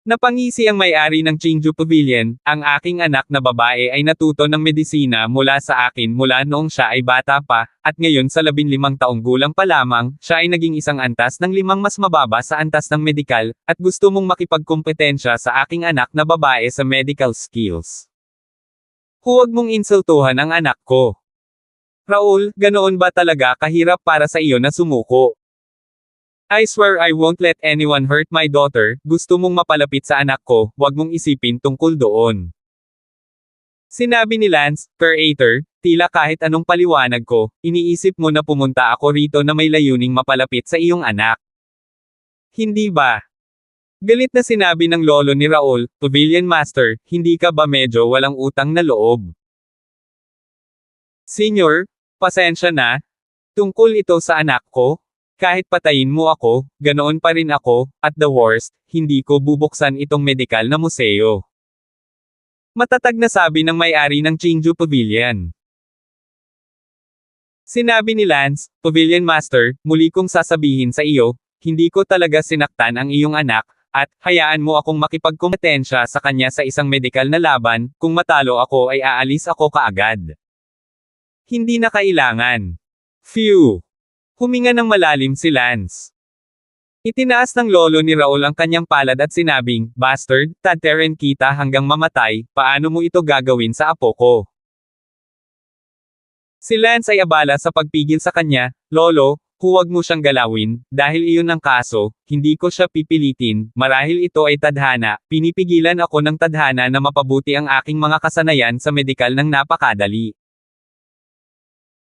Napangisi ang may-ari ng Chingju Pavilion, ang aking anak na babae ay natuto ng medisina mula sa akin mula noong siya ay bata pa, at ngayon sa 15 taong gulang pa lamang, siya ay naging isang antas ng 5 mas mababa sa antas ng medikal, at gusto mong makipagkompetensya sa aking anak na babae sa medical skills. Huwag mong insultuhan ang anak ko. Raul, ganoon ba talaga kahirap para sa iyo na sumuko? I swear I won't let anyone hurt my daughter, gusto mong mapalapit sa anak ko, wag mong isipin tungkol doon. Sinabi ni Lance, Creator, tila kahit anong paliwanag ko, iniisip mo na pumunta ako rito na may layuning mapalapit sa iyong anak. Hindi ba? Galit na sinabi ng lolo ni Raul, Pavilion Master, hindi ka ba medyo walang utang na loob? Senyor, pasensya na. Tungkol ito sa anak ko? Kahit patayin mo ako, ganoon pa rin ako, at the worst, hindi ko bubuksan itong medikal na museo. Matatag na sabi ng may-ari ng Chingju Pavilion. Sinabi ni Lance, Pavilion Master, muli kong sasabihin sa iyo, hindi ko talaga sinaktan ang iyong anak, at hayaan mo akong makipagkompetensya sa kanya sa isang medikal na laban, kung matalo ako ay aalis ako kaagad. Hindi na kailangan. Phew! Huminga ng malalim si Lance. Itinaas ng lolo ni Raul ang kanyang palad at sinabing, Bastard, tatarin kita hanggang mamatay, paano mo ito gagawin sa apo ko? Si Lance ay abala sa pagpigil sa kanya, Lolo, huwag mo siyang galawin, dahil iyon ang kaso, hindi ko siya pipilitin, marahil ito ay tadhana, pinipigilan ako ng tadhana na mapabuti ang aking mga kasanayan sa medikal ng napakadali.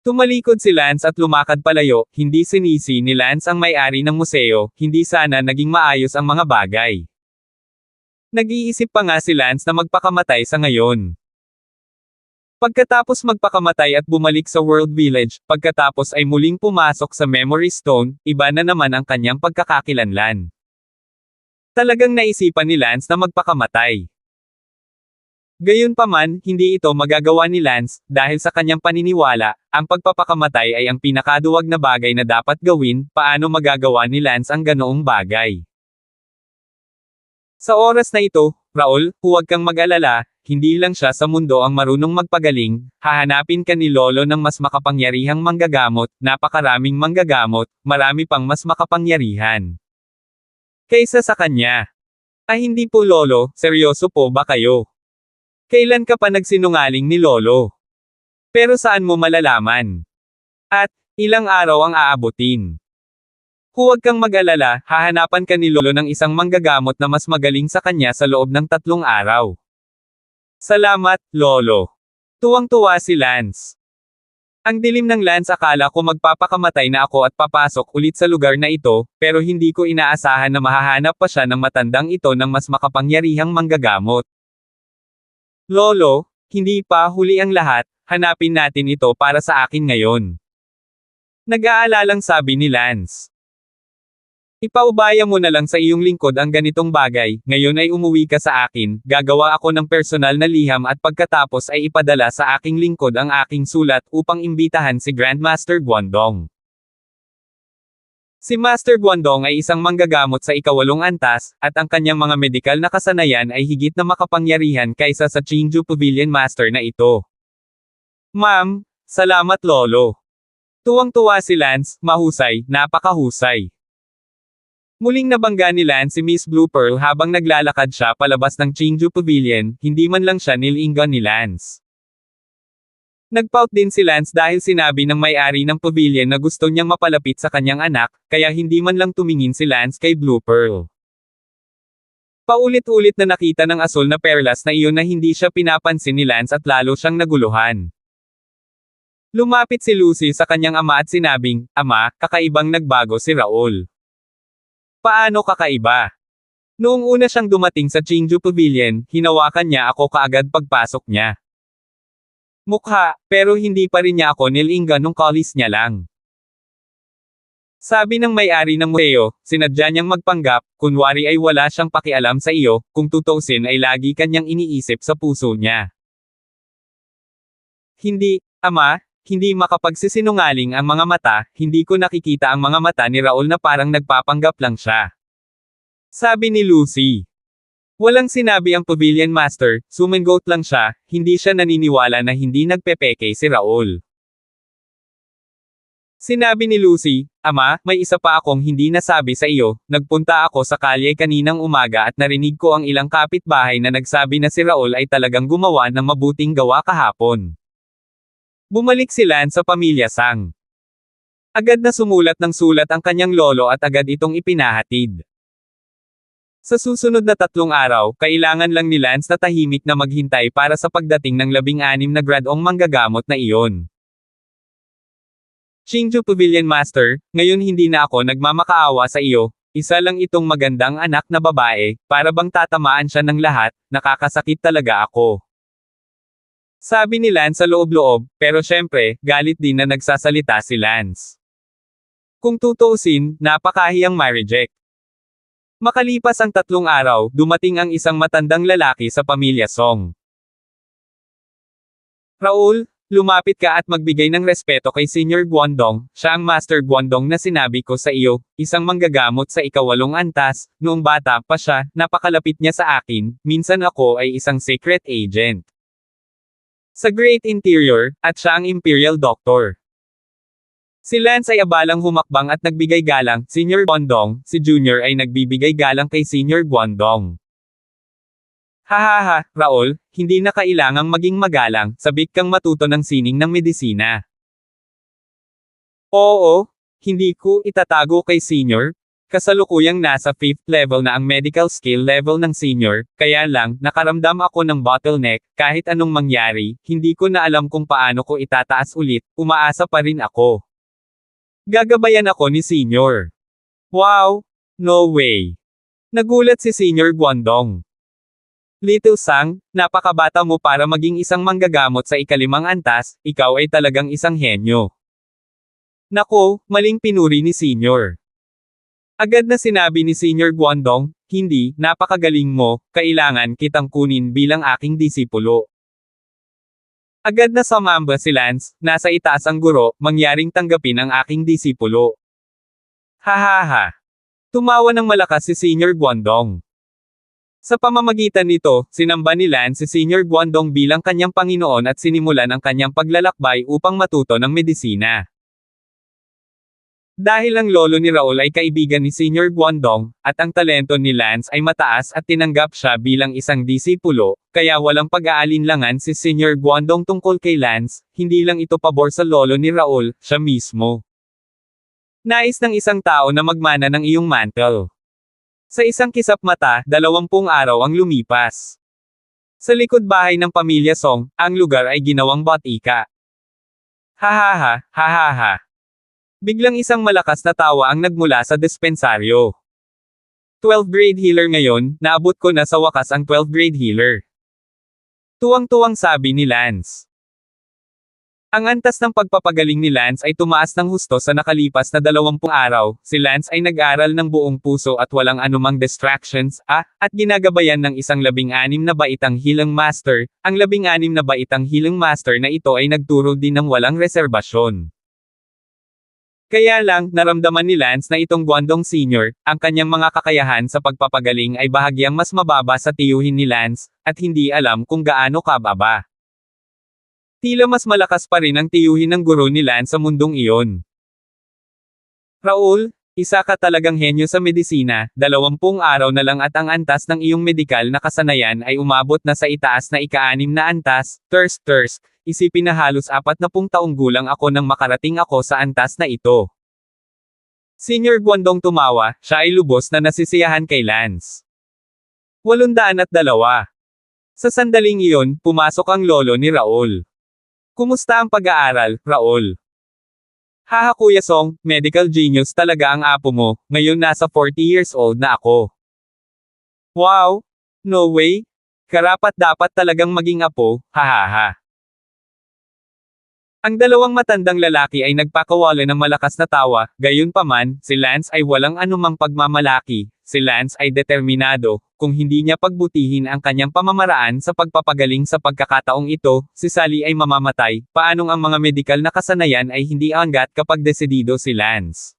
Tumalikod si Lance at lumakad palayo, hindi sinisi ni Lance ang may-ari ng museo, hindi sana naging maayos ang mga bagay. Nag-iisip pa nga si Lance na magpakamatay sa ngayon. Pagkatapos magpakamatay at bumalik sa World Village, pagkatapos ay muling pumasok sa Memory Stone, iba na naman ang kanyang pagkakakilanlan. Talagang naisipan ni Lance na magpakamatay. Gayunpaman, hindi ito magagawa ni Lance, dahil sa kanyang paniniwala, ang pagpapakamatay ay ang pinakaduwag na bagay na dapat gawin, paano magagawa ni Lance ang ganoong bagay. Sa oras na ito, Raul, huwag kang mag-alala, hindi lang siya sa mundo ang marunong magpagaling, hahanapin ka ni Lolo ng mas makapangyarihang manggagamot, napakaraming manggagamot, marami pang mas makapangyarihan kaysa sa kanya. Ay hindi po Lolo, seryoso po ba kayo? Kailan ka pa nagsinungaling ni Lolo? Pero saan mo malalaman? At, ilang araw ang aabutin? Huwag kang mag-alala, hahanapan ka ni Lolo ng isang manggagamot na mas magaling sa kanya sa loob ng 3 araw. Salamat, Lolo. Tuwang-tuwa si Lance. Ang dilim ng Lance, akala ko magpapakamatay na ako at papasok ulit sa lugar na ito, pero hindi ko inaasahan na mahahanap pa siya ng matandang ito ng mas makapangyarihang manggagamot. Lolo, hindi pa huli ang lahat, hanapin natin ito para sa akin ngayon. Nag-aalalang sabi ni Lance. Ipaubaya mo na lang sa iyong lingkod ang ganitong bagay, ngayon ay umuwi ka sa akin, gagawa ako ng personal na liham at pagkatapos ay ipadala sa aking lingkod ang aking sulat upang imbitahan si Grandmaster Guandong. Si Master Guandong ay isang manggagamot sa ika-8 antas, at ang kanyang mga medikal na kasanayan ay higit na makapangyarihan kaysa sa Chingju Pavilion Master na ito. Ma'am, salamat Lolo. Tuwang-tuwa si Lance, mahusay, napakahusay. Muling nabangga ni Lance si Miss Blue Pearl habang naglalakad siya palabas ng Chingju Pavilion, hindi man lang siya nilingan ni Lance. Nagpout din si Lance dahil sinabi ng may-ari ng pavilion na gusto niyang mapalapit sa kanyang anak, kaya hindi man lang tumingin si Lance kay Blue Pearl. Paulit-ulit na nakita ng asul na perlas na iyon na hindi siya pinapansin ni Lance at lalo siyang naguluhan. Lumapit si Lucy sa kanyang ama at sinabing, Ama, kakaibang nagbago si Raul. Paano kakaiba? Noong una siyang dumating sa Chingju Pavilion, hinawakan niya ako kaagad pagpasok niya. Mukha, pero hindi pa rin niya ako nilingan nung kalis niya lang. Sabi ng may-ari ng museo, sinadya niyang magpanggap, kunwari ay wala siyang pakialam sa iyo, kung tutuusin ay lagi kanyang iniisip sa puso niya. Hindi, Ama, hindi makapagsisinungaling ang mga mata, hindi ko nakikita ang mga mata ni Raul na parang nagpapanggap lang siya. Sabi ni Lucy. Walang sinabi ang pavilion master, sumingot lang siya, hindi siya naniniwala na hindi nagpepeke si Raul. Sinabi ni Lucy, Ama, may isa pa akong hindi nasabi sa iyo, nagpunta ako sa kalye kaninang umaga at narinig ko ang ilang kapitbahay na nagsabi na si Raul ay talagang gumawa ng mabuting gawa kahapon. Bumalik si Lance sa pamilya Sang. Agad na sumulat ng sulat ang kanyang lolo at agad itong ipinahatid. Sa susunod na 3 araw, kailangan lang ni Lance na tahimik na maghintay para sa pagdating ng 16 na gradong manggagamot na iyon. Shinju Pavilion Master, ngayon hindi na ako nagmamakaawa sa iyo, isa lang itong magandang anak na babae, para bang tatamaan siya ng lahat, nakakasakit talaga ako. Sabi ni Lance sa loob-loob, pero syempre, galit din na nagsasalita si Lance. Kung tutuusin, napakahiyang ma-reject. Makalipas ang 3 araw, dumating ang isang matandang lalaki sa pamilya Song. Raul, lumapit ka at magbigay ng respeto kay Senior Guangdong, siya ang Master Guangdong na sinabi ko sa iyo, isang manggagamot sa ika-8 antas, noong bata pa siya, napakalapit niya sa akin, minsan ako ay isang secret agent. Sa Great Interior, at siya ang Imperial Doctor. Si Lance ay abalang humakbang at nagbigay galang, Senior Guangdong, si Junior ay nagbibigay galang kay Senior Guangdong. Hahaha, Raul, hindi na kailangang maging magalang, sabik kang matuto ng sining ng medisina. Oo, hindi ko itatago kay senior. Kasalukuyang nasa 5th level na ang medical skill level ng senior, kaya lang, nakaramdam ako ng bottleneck, kahit anong mangyari, hindi ko na alam kung paano ko itataas ulit, umaasa pa rin ako. Gagabayan ako ni senior. Wow! No way! Nagulat si Senior Guangdong. Little Sang, napakabata mo para maging isang manggagamot sa ika-5 antas, ikaw ay talagang isang henyo. Nako, maling pinuri ni Senior. Agad na sinabi ni Senior Guangdong, hindi, napakagaling mo, kailangan kitang kunin bilang aking disipulo. Agad na sumamba si Lance, nasa itaas ang guro, mangyaring tanggapin ang aking disipulo. Hahaha. Tumawa ng malakas si Senior Guangdong. Sa pamamagitan nito, sinamba ni Lance si Senior Guangdong bilang kanyang Panginoon at sinimulan ang kanyang paglalakbay upang matuto ng medisina. Dahil ang lolo ni Raul ay kaibigan ni Senior Guangdong, at ang talento ni Lance ay mataas at tinanggap siya bilang isang disipulo, kaya walang pag-aalinlangan si Senior Guangdong tungkol kay Lance, hindi lang ito pabor sa lolo ni Raul, siya mismo. Nais ng isang tao na magmana ng iyong mantle. Sa isang kisap mata, 20 araw ang lumipas. Sa likod bahay ng pamilya Song, ang lugar ay ginawang botika. Hahaha, hahaha. Biglang isang malakas na tawa ang nagmula sa dispensaryo. 12th grade healer ngayon, naabot ko na sa wakas ang 12th grade healer. Tuwang-tuwang sabi ni Lance. Ang antas ng pagpapagaling ni Lance ay tumaas ng husto sa nakalipas na 20 araw, si Lance ay nag-aral ng buong puso at walang anumang distractions, at ginagabayan ng isang 16 na baitang healing master, ang 16 na baitang healing master na ito ay nagturo din ng walang reserbasyon. Kaya lang, naramdaman ni Lance na itong Guangdong Senior, ang kanyang mga kakayahan sa pagpapagaling ay bahagyang mas mababa sa tiyuhin ni Lance, at hindi alam kung gaano kababa. Tila mas malakas pa rin ang tiyuhin ng guro ni Lance sa mundong iyon. Raul, isa ka talagang henyo sa medisina, 20 araw na lang at ang antas ng iyong medikal na kasanayan ay umabot na sa itaas na ika-6 na antas, Tursk, isipin na halos 40 taong gulang ako nang makarating ako sa antas na ito. Senior Guangdong tumawa, siya ay lubos na nasisiyahan kay Lance. 802. Sa sandaling iyon, pumasok ang lolo ni Raul. Kumusta ang pag-aaral, Raul? Haha Kuya Song, medical genius talaga ang apo mo, ngayon nasa 40 years old na ako. Wow! No way! Karapat dapat talagang maging apo, hahaha. Ang dalawang matandang lalaki ay nagpakawala ng malakas na tawa, gayunpaman, si Lance ay walang anumang pagmamalaki, si Lance ay determinado, kung hindi niya pagbutihin ang kanyang pamamaraan sa pagpapagaling sa pagkakataong ito, si Sally ay mamamatay, paanong ang mga medikal na kasanayan ay hindi anggat kapag desidido si Lance.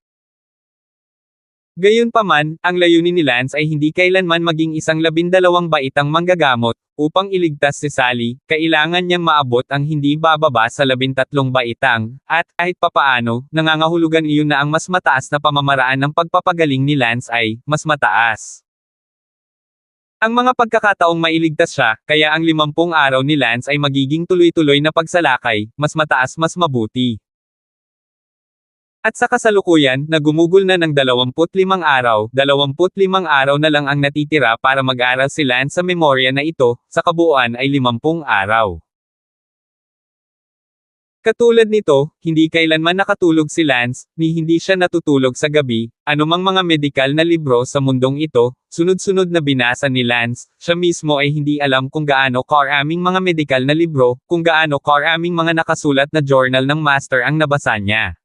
Gayunpaman, ang layunin ni Lance ay hindi kailanman maging isang 12 baitang manggagamot. Upang iligtas si Sally, kailangan niyang maabot ang hindi bababa sa 13 baitang, at, kahit papaano, nangangahulugan iyon na ang mas mataas na pamamaraan ng pagpapagaling ni Lance ay, mas mataas. Ang mga pagkakataong mailigtas siya, kaya ang 50 araw ni Lance ay magiging tuloy-tuloy na pagsalakay, mas mataas mas mabuti. At sa kasalukuyan, na gumugol na ng 25 araw na lang ang natitira para mag-aral si Lance sa memorya na ito, sa kabuuan ay 50 araw. Katulad nito, hindi kailanman nakatulog si Lance, ni hindi siya natutulog sa gabi, anumang mga medikal na libro sa mundong ito, sunod-sunod na binasa ni Lance, siya mismo ay hindi alam kung gaano karaming mga medikal na libro, kung gaano karaming mga nakasulat na journal ng master ang nabasa niya.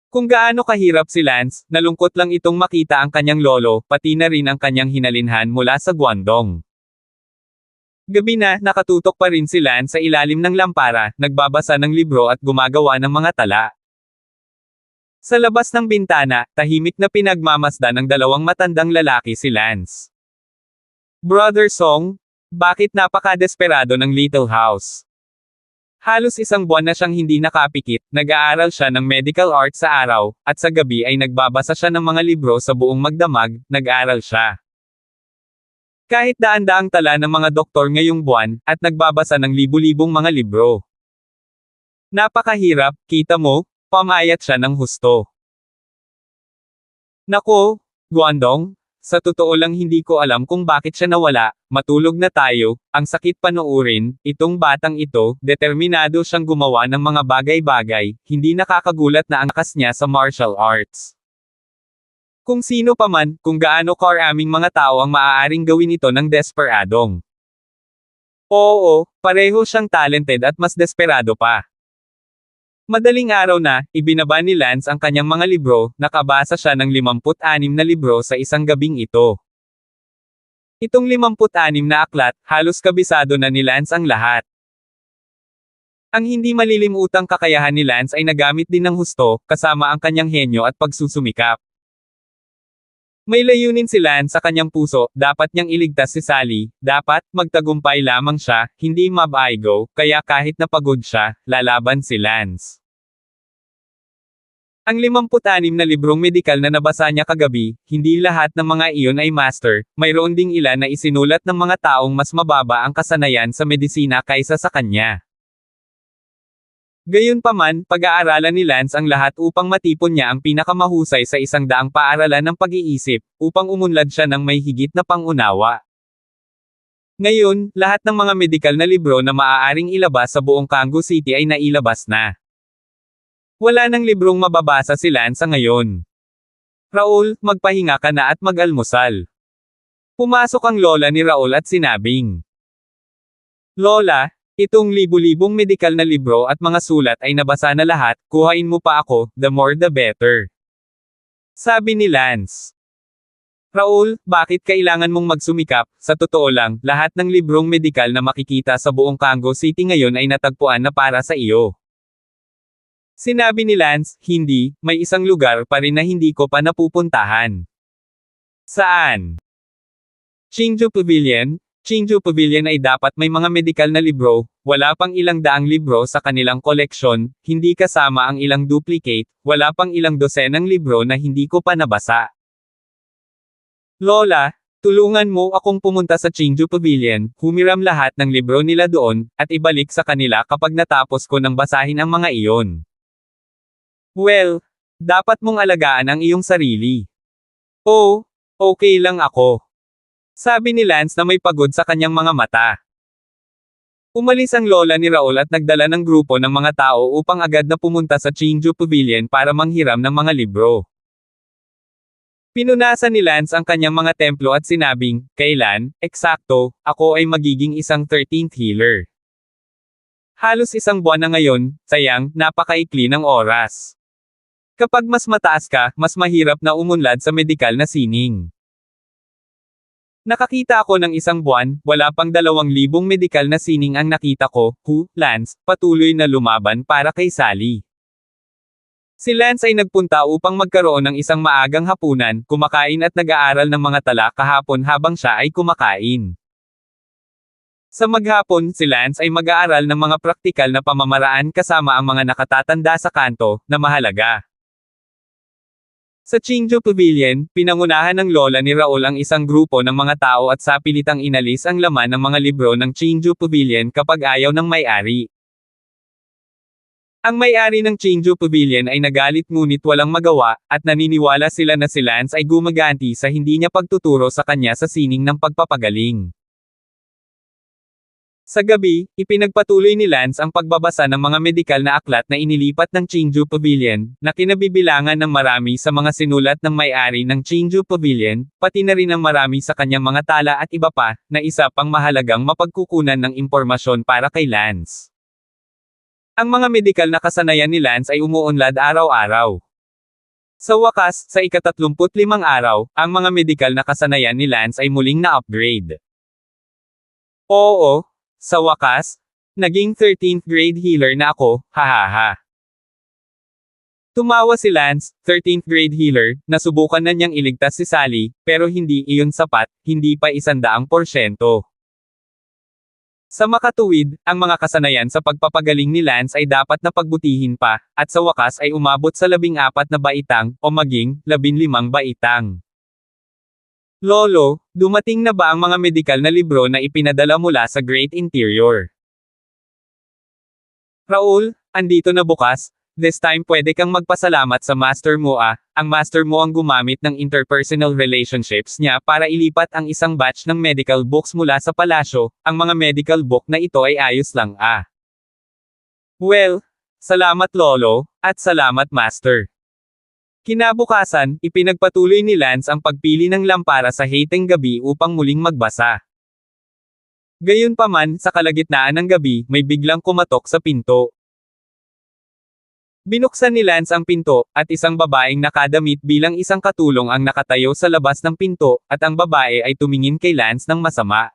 Kung gaano kahirap si Lance, nalungkot lang itong makita ang kanyang lolo, pati na rin ang kanyang hinalinhan mula sa Guangdong. Gabi na, nakatutok pa rin si Lance sa ilalim ng lampara, nagbabasa ng libro at gumagawa ng mga tala. Sa labas ng bintana, tahimik na pinagmamasdan ng dalawang matandang lalaki si Lance. Brother Song, bakit napaka-desperado ng Little House? Halos isang buwan na siyang hindi nakapikit, nag-aaral siya ng medical arts sa araw, at sa gabi ay nagbabasa siya ng mga libro sa buong magdamag, nag-aaral siya. Kahit daan-daang tala ng mga doktor ngayong buwan, at nagbabasa ng libu-libong mga libro. Napakahirap, kita mo, pamayat siya ng husto. Nako, Guangdong, sa totoo lang hindi ko alam kung bakit siya nawala, matulog na tayo, ang sakit panoorin, itong batang ito, determinado siyang gumawa ng mga bagay-bagay, hindi nakakagulat na ang lakas niya sa martial arts. Kung sino pa man, kung gaano karaming mga tao ang maaaring gawin ito ng desperadong. Oo, pareho siyang talented at mas desperado pa. Madaling araw na, ibinaba ni Lance ang kanyang mga libro, nakabasa siya ng 56 na libro sa isang gabing ito. Itong 56 na aklat, halos kabisado na ni Lance ang lahat. Ang hindi malilimutang kakayahan ni Lance ay nagamit din ng husto, kasama ang kanyang henyo at pagsusumikap. May layunin si Lance sa kanyang puso, dapat niyang iligtas si Sally, dapat, magtagumpay lamang siya, hindi mabaigo, kaya kahit napagod siya, lalaban si Lance. Ang 56 na librong medikal na nabasa niya kagabi, hindi lahat ng mga iyon ay master, mayroon ding ilan na isinulat ng mga taong mas mababa ang kasanayan sa medisina kaysa sa kanya. Gayunpaman, pag-aaralan ni Lance ang lahat upang matipon niya ang pinakamahusay sa 100 paaralan ng pag-iisip, upang umunlad siya ng may higit na pangunawa. Ngayon, lahat ng mga medikal na libro na maaaring ilabas sa buong Kangoo City ay nailabas na. Wala nang librong mababasa si Lance ngayon. Raul, magpahinga ka na at mag-almusal. Pumasok ang lola ni Raul at sinabing, Lola, itong libu-libong medikal na libro at mga sulat ay nabasa na lahat, kuhain mo pa ako, the more the better. Sabi ni Lance. Raul, bakit kailangan mong magsumikap? Sa totoo lang, lahat ng librong medikal na makikita sa buong Kangoo City ngayon ay natagpuan na para sa iyo. Sinabi ni Lance, hindi, may isang lugar pa rin na hindi ko pa napupuntahan. Saan? Qingju Pavilion? Qingju Pavilion ay dapat may mga medikal na libro, wala pang ilang daang libro sa kanilang koleksyon, hindi kasama ang ilang duplicate, wala pang ilang dosenang libro na hindi ko pa nabasa. Lola, tulungan mo akong pumunta sa Qingju Pavilion, humiram lahat ng libro nila doon, at ibalik sa kanila kapag natapos ko ng basahin ang mga iyon. Well, dapat mong alagaan ang iyong sarili. Oh, okay lang ako. Sabi ni Lance na may pagod sa kanyang mga mata. Umalis ang lola ni Raul at nagdala ng grupo ng mga tao upang agad na pumunta sa Qingju Pavilion para manghiram ng mga libro. Pinunasan ni Lance ang kanyang mga templo at sinabing, kailan, eksakto, ako ay magiging isang 13th healer. Halos isang buwan na ngayon, sayang, napakaikli ng oras. Kapag mas mataas ka, mas mahirap na umunlad sa medikal na sining. Nakakita ako ng isang buwan, wala pang 2,000 medikal na sining ang nakita ko, Lance, patuloy na lumaban para kay Sally. Si Lance ay nagpunta upang magkaroon ng isang maagang hapunan, kumakain at nag-aaral ng mga tala kahapon habang siya ay kumakain. Sa maghapon, si Lance ay mag-aaral ng mga praktikal na pamamaraan kasama ang mga nakatatanda sa kanto, na mahalaga. Sa Qingju Pavilion, pinangunahan ng lola ni Raul ang isang grupo ng mga tao at sapilitang inalis ang laman ng mga libro ng Qingju Pavilion kapag ayaw ng may-ari. Ang may-ari ng Qingju Pavilion ay nagalit ngunit walang magawa, at naniniwala sila na si Lance ay gumaganti sa hindi niya pagtuturo sa kanya sa sining ng pagpapagaling. Sa gabi, ipinagpatuloy ni Lance ang pagbabasa ng mga medikal na aklat na inilipat ng Qingju Pavilion, na kinabibilangan ng marami sa mga sinulat ng may-ari ng Qingju Pavilion, pati na rin ang marami sa kanyang mga tala at iba pa, na isa pang mahalagang mapagkukunan ng impormasyon para kay Lance. Ang mga medikal na kasanayan ni Lance ay umuunlad araw-araw. Sa wakas, sa ika-35 araw, ang mga medikal na kasanayan ni Lance ay muling na-upgrade. Oo, sa wakas, naging 13th grade healer na ako, hahaha. Tumawa si Lance, 13th grade healer, nasubukan na niyang iligtas si Sally, pero hindi iyon sapat, hindi pa 100%. Sa makatuwid, ang mga kasanayan sa pagpapagaling ni Lance ay dapat na pagbutihin pa, at sa wakas ay umabot sa 14 na baitang, o maging, 15 baitang. Lolo, dumating na ba ang mga medikal na libro na ipinadala mula sa Great Interior? Raul, andito na bukas. This time pwede kang magpasalamat sa master mo ang master mo ang gumamit ng interpersonal relationships niya para ilipat ang isang batch ng medical books mula sa palasyo, ang mga medical book na ito ay ayos lang Well, salamat lolo, at salamat master. Kinabukasan, ipinagpatuloy ni Lance ang pagpili ng lampara sa hiteng gabi upang muling magbasa. Gayunpaman, sa kalagitnaan ng gabi, may biglang kumatok sa pinto. Binuksan ni Lance ang pinto, at isang babaeng nakadamit bilang isang katulong ang nakatayo sa labas ng pinto, at ang babae ay tumingin kay Lance ng masama.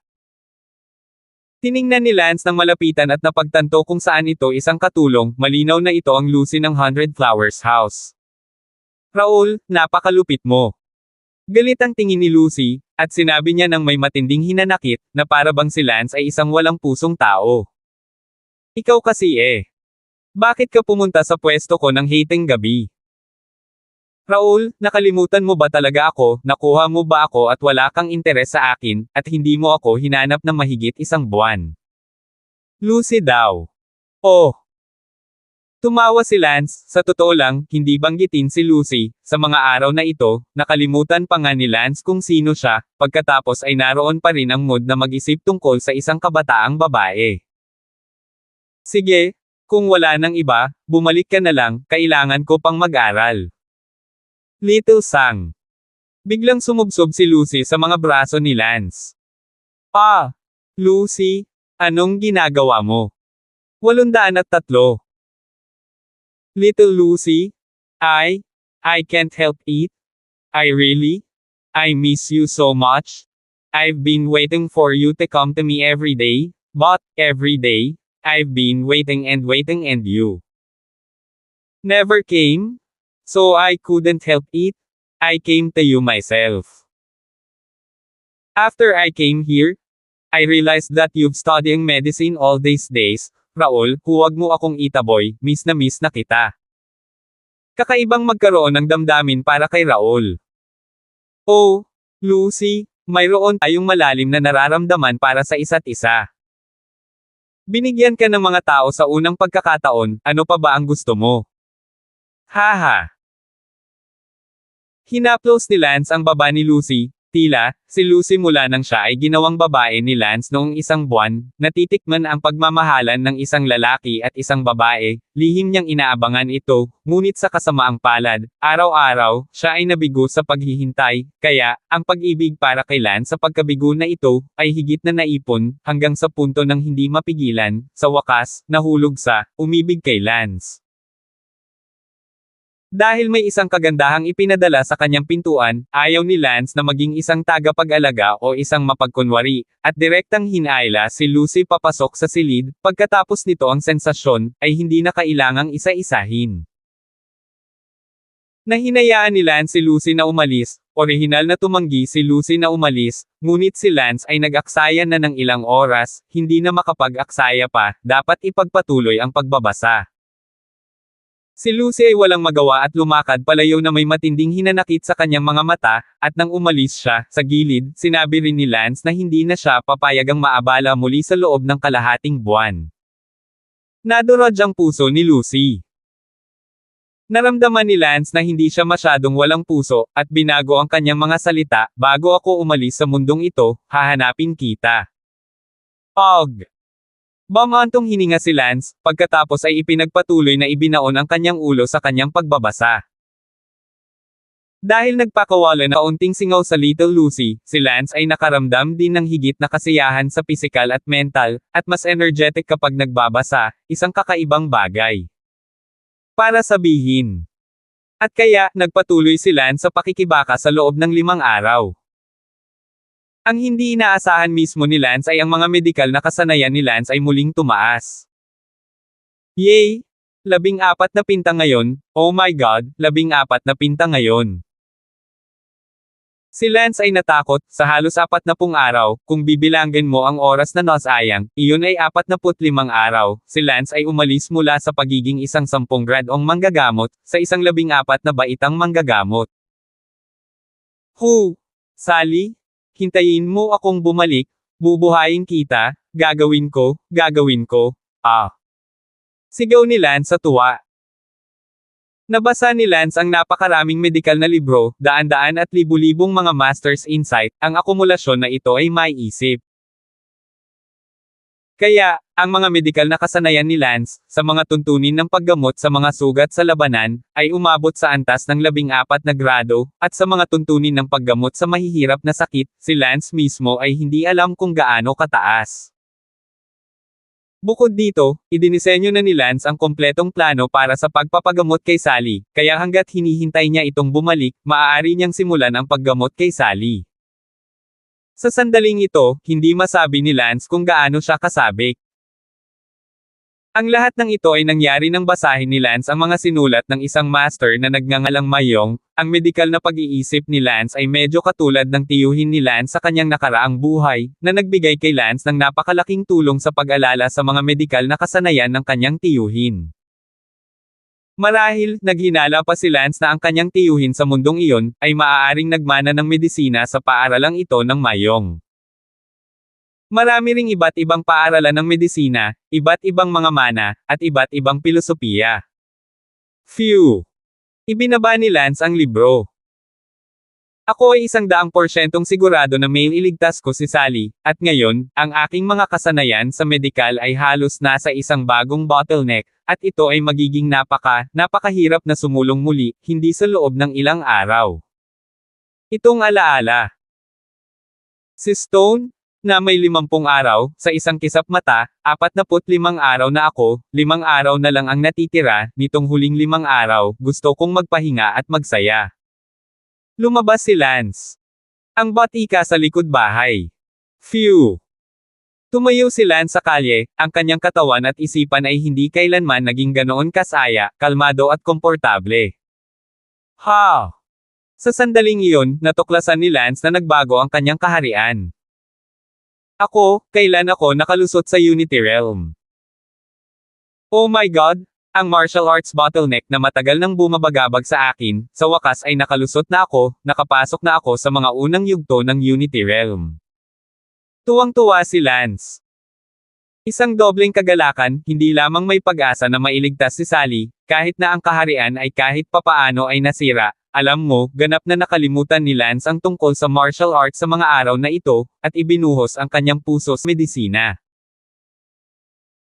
Tiningnan ni Lance ng malapitan at napagtanto kung saan ito isang katulong, malinaw na ito ang Lucy ng 100 Flowers House. Raul, napakalupit mo. Galit ang tingin ni Lucy, at sinabi niya ng may matinding hinanakit, na para bang si Lance ay isang walang pusong tao. Ikaw kasi Bakit ka pumunta sa pwesto ko ng hiteng gabi? Raul, nakalimutan mo ba talaga ako, nakuha mo ba ako at wala kang interes sa akin, at hindi mo ako hinanap ng mahigit 1 buwan? Lucy daw. Oh. Tumawa si Lance, sa totoo lang, hindi banggitin si Lucy, sa mga araw na ito, nakalimutan pa nga ni Lance kung sino siya, pagkatapos ay naroon pa rin ang mood na mag-isip tungkol sa isang kabataang babae. Sige, kung wala nang iba, bumalik ka na lang, kailangan ko pang mag-aral. Little Sang. Biglang sumubsob si Lucy sa mga braso ni Lance. Lucy, anong ginagawa mo? 803. Little Lucy, I can't help it. I miss you so much. I've been waiting for you to come to me every day, but, every day, I've been waiting and you never came. So I couldn't help it. I came to you myself. After I came here, I realized that you've studying medicine all these days. Raul, huwag mo akong itaboy, miss na kita. Kakaibang magkaroon ng damdamin para kay Raul. Oh, Lucy, mayroon tayong malalim na nararamdaman para sa isa't isa. Binigyan ka ng mga tao sa unang pagkakataon, ano pa ba ang gusto mo? Haha. Hinaplos ni Lance ang baba ni Lucy. Tila, si Lucy mula nang siya ay ginawang babae ni Lance noong 1 buwan, natitikman ang pagmamahalan ng isang lalaki at isang babae, lihim niyang inaabangan ito, ngunit sa kasamaang palad, araw-araw, siya ay nabigo sa paghihintay, kaya, ang pag-ibig para kay Lance sa pagkabigo na ito, ay higit na naipon, hanggang sa punto ng hindi mapigilan, sa wakas, nahulog sa, umibig kay Lance. Dahil may isang kagandahang ipinadala sa kanyang pintuan, ayaw ni Lance na maging isang tagapag-alaga o isang mapagkunwari, at direktang hinayla si Lucy papasok sa silid, pagkatapos nito ang sensasyon, ay hindi na kailangang isa-isahin. Nahinayaan ni Lance si Lucy na umalis, orihinal na tumanggi si Lucy na umalis, ngunit si Lance ay nag-aksaya na ng ilang oras, hindi na makapag-aksaya pa, dapat ipagpatuloy ang pagbabasa. Si Lucy ay walang magawa at lumakad palayo na may matinding hinanakit sa kanyang mga mata, at nang umalis siya, sa gilid, sinabi rin ni Lance na hindi na siya papayagang maabala muli sa loob ng kalahating buwan. Nadurog ang puso ni Lucy. Naramdaman ni Lance na hindi siya masyadong walang puso, at binago ang kanyang mga salita, bago ako umalis sa mundong ito, hahanapin kita. Og! Bamantong hininga si Lance, pagkatapos ay ipinagpatuloy na ibinaon ang kanyang ulo sa kanyang pagbabasa. Dahil nagpakawala na kaunting singaw sa Little Lucy, si Lance ay nakaramdam din ng higit na kasiyahan sa pisikal at mental, at mas energetic kapag nagbabasa, isang kakaibang bagay. Para sabihin. At kaya, nagpatuloy si Lance sa pakikibaka sa loob ng 5 araw. Ang hindi inaasahan mismo ni Lance ay ang mga medikal na kasanayan ni Lance ay muling tumaas. Yay! 14 na pinta ngayon, oh my god, 14 na pinta ngayon. Si Lance ay natakot, sa halos 40 araw, kung bibilangin mo ang oras na nasayang, iyon ay 45 araw, si Lance ay umalis mula sa pagiging isang 10 gradong manggagamot, sa isang 14 na baitang manggagamot. Sally? Hintayin mo akong bumalik, bubuhayin kita, gagawin ko, Sigaw ni Lance sa tuwa. Nabasa ni Lance ang napakaraming medikal na libro, daan-daan at libu-libong mga master's insight, ang akumulasyon na ito ay maiisip. Kaya, ang mga medikal na kasanayan ni Lance, sa mga tuntunin ng paggamot sa mga sugat sa labanan, ay umabot sa antas ng 14 na grado, at sa mga tuntunin ng paggamot sa mahihirap na sakit, si Lance mismo ay hindi alam kung gaano kataas. Bukod dito, idinisenyo na ni Lance ang kompletong plano para sa pagpapagamot kay Sally, kaya hanggat hinihintay niya itong bumalik, maaari niyang simulan ang paggamot kay Sally. Sa sandaling ito, hindi masabi ni Lance kung gaano siya kasabik. Ang lahat ng ito ay nangyari nang basahin ni Lance ang mga sinulat ng isang master na nagngangalang Mayong. Ang medikal na pag-iisip ni Lance ay medyo katulad ng tiyuhin ni Lance sa kanyang nakaraang buhay, na nagbigay kay Lance ng napakalaking tulong sa pag-alala sa mga medikal na kasanayan ng kanyang tiyuhin. Marahil, naghinala pa si Lance na ang kanyang tiyuhin sa mundong iyon, ay maaaring nagmana ng medisina sa paaralang ito ng Mayong. Marami ring iba't ibang paaralan ng medisina, iba't ibang mga mana, at iba't ibang pilosopiya. Ibinaba ni Lance ang libro. Ako ay 100% sigurado na may iligtas ko si Sally, at ngayon, ang aking mga kasanayan sa medikal ay halos nasa isang bagong bottleneck, at ito ay magiging napakahirap na sumulong muli, hindi sa loob ng ilang araw. Itong alaala. Si Stone, na may 50 araw, sa isang kisap mata, 45 araw na ako, 5 araw na lang ang natitira, nitong huling 5 araw, gusto kong magpahinga at magsaya. Lumabas si Lance. Ang batika sa likod bahay. Tumayo si Lance sa kalye, ang kanyang katawan at isipan ay hindi kailanman naging ganoon kasaya, kalmado at komportable. Sa sandaling iyon, natuklasan ni Lance na nagbago ang kanyang kaharian. Kailan ako nakalusot sa Unity Realm? Oh my god! Ang martial arts bottleneck na matagal nang bumabagabag sa akin, sa wakas ay nakalusot na ako, nakapasok na ako sa mga unang yugto ng Unity Realm. Tuwang-tuwa si Lance. Isang dobleng kagalakan, hindi lamang may pag-asa na mailigtas si Sally, kahit na ang kaharian ay kahit papaano ay nasira. Alam mo, ganap na nakalimutan ni Lance ang tungkol sa martial arts sa mga araw na ito, at ibinuhos ang kanyang puso sa medisina.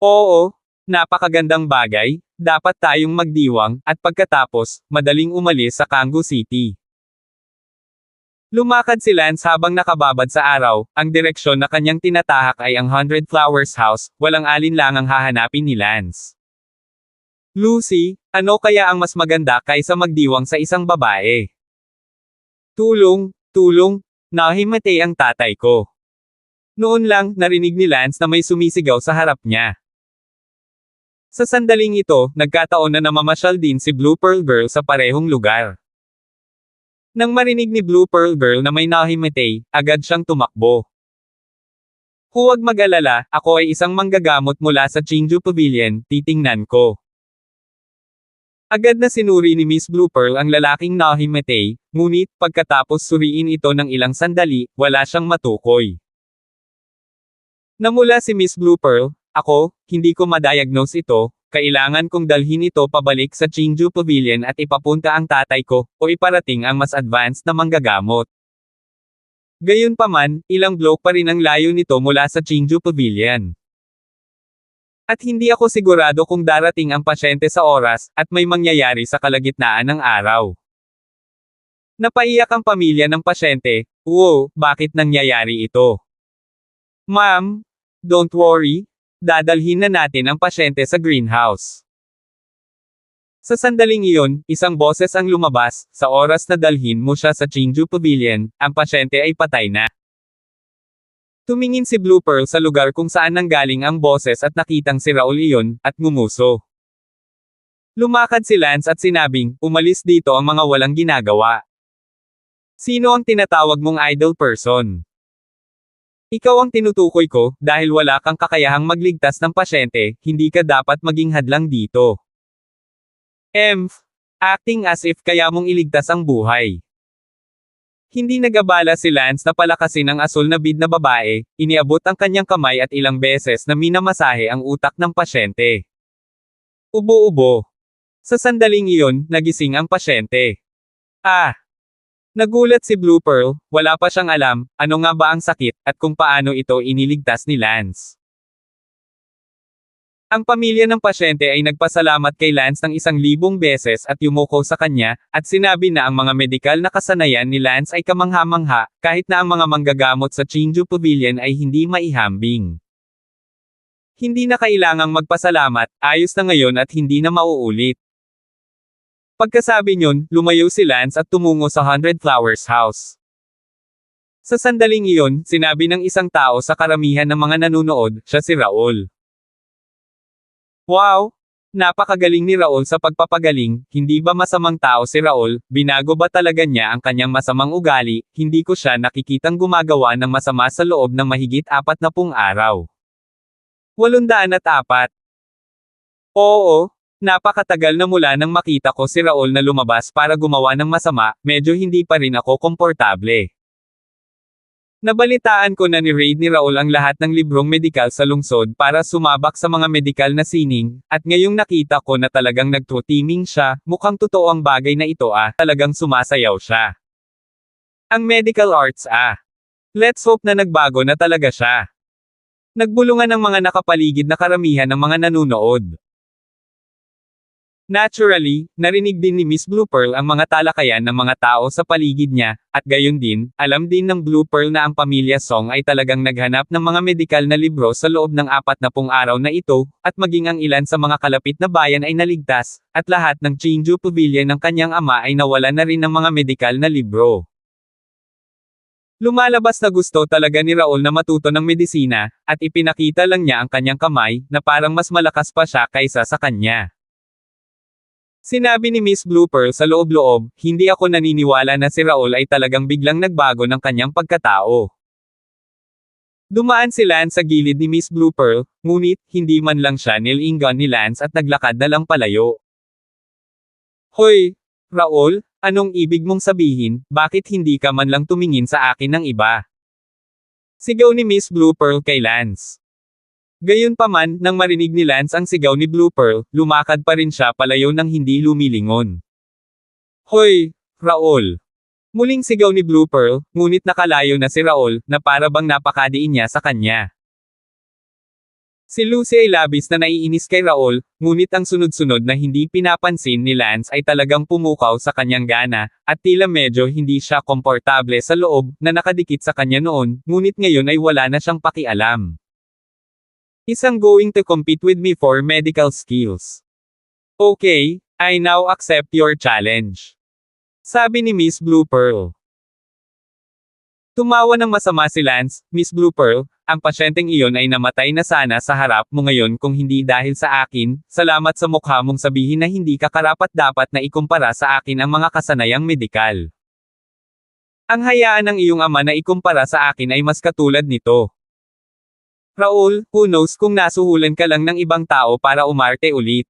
Oo, napakagandang bagay, dapat tayong magdiwang, at pagkatapos, madaling umalis sa Kangoo City. Lumakad si Lance habang nakababad sa araw, ang direksyon na kanyang tinatahak ay ang 100 Flowers House, walang alinlangang hahanapin ni Lance. Lucy, ano kaya ang mas maganda kaysa magdiwang sa isang babae? Tulong, nahimatay ang tatay ko. Noon lang, narinig ni Lance na may sumisigaw sa harap niya. Sa sandaling ito, nagkataon na namamasyal din si Blue Pearl Girl sa parehong lugar. Nang marinig ni Blue Pearl Girl na may nahimatay, agad siyang tumakbo. Huwag mag-alala, ako ay isang manggagamot mula sa Chingju Pavilion, titingnan ko. Agad na sinuri ni Miss Blue Pearl ang lalaking nahimatay, ngunit pagkatapos suriin ito ng ilang sandali, wala siyang matukoy. Namula si Miss Blue Pearl, ako, hindi ko ma-diagnose ito, kailangan kong dalhin ito pabalik sa Chingju Pavilion at ipapunta ang tatay ko, o iparating ang mas advanced na manggagamot. Gayunpaman, ilang block pa rin ang layo nito mula sa Chingju Pavilion. At hindi ako sigurado kung darating ang pasyente sa oras, at may mangyayari sa kalagitnaan ng araw. Napaiyak ang pamilya ng pasyente, wow, bakit nangyayari ito? Ma'am, don't worry, dadalhin na natin ang pasyente sa greenhouse. Sa sandaling iyon, isang boses ang lumabas, sa oras na dalhin mo siya sa Chingju Pavilion, ang pasyente ay patay na. Tumingin si Blue Pearl sa lugar kung saan nanggaling ang boses at nakitang si Raul iyon, at ngumuso. Lumakad si Lance at sinabing, umalis dito ang mga walang ginagawa. Sino ang tinatawag mong idle person? Ikaw ang tinutukoy ko, dahil wala kang kakayahang magligtas ng pasyente, hindi ka dapat maging hadlang dito. Acting as if kaya mong iligtas ang buhay. Hindi nag-abala si Lance na palakasin ang asul na bid na babae, iniabot ang kanyang kamay at ilang beses na minamasahe ang utak ng pasyente. Ubo-ubo. Sa sandaling iyon, nagising ang pasyente. Nagulat si Blue Pearl, wala pa siyang alam, ano nga ba ang sakit, at kung paano ito iniligtas ni Lance. Ang pamilya ng pasyente ay nagpasalamat kay Lance ng 1,000 beses at yumuko sa kanya, at sinabi na ang mga medikal na kasanayan ni Lance ay kamangha-mangha, kahit na ang mga manggagamot sa Chingju Pavilion ay hindi maihambing. Hindi na kailangang magpasalamat, ayos na ngayon at hindi na mauulit. Pagkasabi niyon, lumayo si Lance at tumungo sa 100 Flowers House. Sa sandaling iyon, sinabi ng isang tao sa karamihan ng mga nanunood, siya si Raul. Wow! Napakagaling ni Raul sa pagpapagaling, hindi ba masamang tao si Raul, binago ba talaga niya ang kanyang masamang ugali, hindi ko siya nakikitang gumagawa ng masama sa loob ng mahigit 40 araw. 804. Oo. Napakatagal na mula nang makita ko si Raul na lumabas para gumawa ng masama, medyo hindi pa rin ako komportable. Nabalitaan ko na ni-raid ni Raul ang lahat ng librong medikal sa lungsod para sumabak sa mga medikal na sining, at ngayong nakita ko na talagang nagtutiming siya, mukhang totoo ang bagay na ito talagang sumasayaw siya. Ang medical arts let's hope na nagbago na talaga siya. Nagbulungan ng mga nakapaligid na karamihan ng mga nanunood. Naturally, narinig din ni Miss Blue Pearl ang mga talakayan ng mga tao sa paligid niya, at gayon din, alam din ng Blue Pearl na ang pamilya Song ay talagang naghanap ng mga medikal na libro sa loob ng 40 araw na ito, at maging ang ilan sa mga kalapit na bayan ay naligtas, at lahat ng Chingju Pavilion ng kanyang ama ay nawala na rin ng mga medikal na libro. Lumalabas na gusto talaga ni Raul na matuto ng medisina, at ipinakita lang niya ang kanyang kamay, na parang mas malakas pa siya kaysa sa kanya. Sinabi ni Miss Blue Pearl sa loob-loob, hindi ako naniniwala na si Raul ay talagang biglang nagbago ng kanyang pagkatao. Dumaan si Lance sa gilid ni Miss Blue Pearl, ngunit, hindi man lang siya nilingon ni Lance at naglakad na lang palayo. Hoy, Raul, anong ibig mong sabihin, bakit hindi ka man lang tumingin sa akin ng iba? Sigaw ni Miss Blue Pearl kay Lance. Gayunpaman, nang marinig ni Lance ang sigaw ni Blue Pearl, lumakad pa rin siya palayo nang hindi lumilingon. Hoy, Raul! Muling sigaw ni Blue Pearl, ngunit nakalayo na si Raul, na para bang napakadiin niya sa kanya. Si Lucy ay labis na naiinis kay Raul, ngunit ang sunod-sunod na hindi pinapansin ni Lance ay talagang pumukaw sa kanyang gana, at tila medyo hindi siya komportable sa loob, na nakadikit sa kanya noon, ngunit ngayon ay wala na siyang pakialam. Isang going to compete with me for medical skills. Okay, I now accept your challenge. Sabi ni Miss Blue Pearl. Tumawa ng masama si Lance, Miss Blue Pearl, ang pasyenteng iyon ay namatay na sana sa harap mo ngayon kung hindi dahil sa akin, salamat sa mukha mong sabihin na hindi ka karapat-dapat na ikumpara sa akin ang mga kasanayang medikal. Ang hayaan ng iyong ama na ikumpara sa akin ay mas katulad nito. Raul, who knows kung nasuhulan ka lang ng ibang tao para umarte ulit.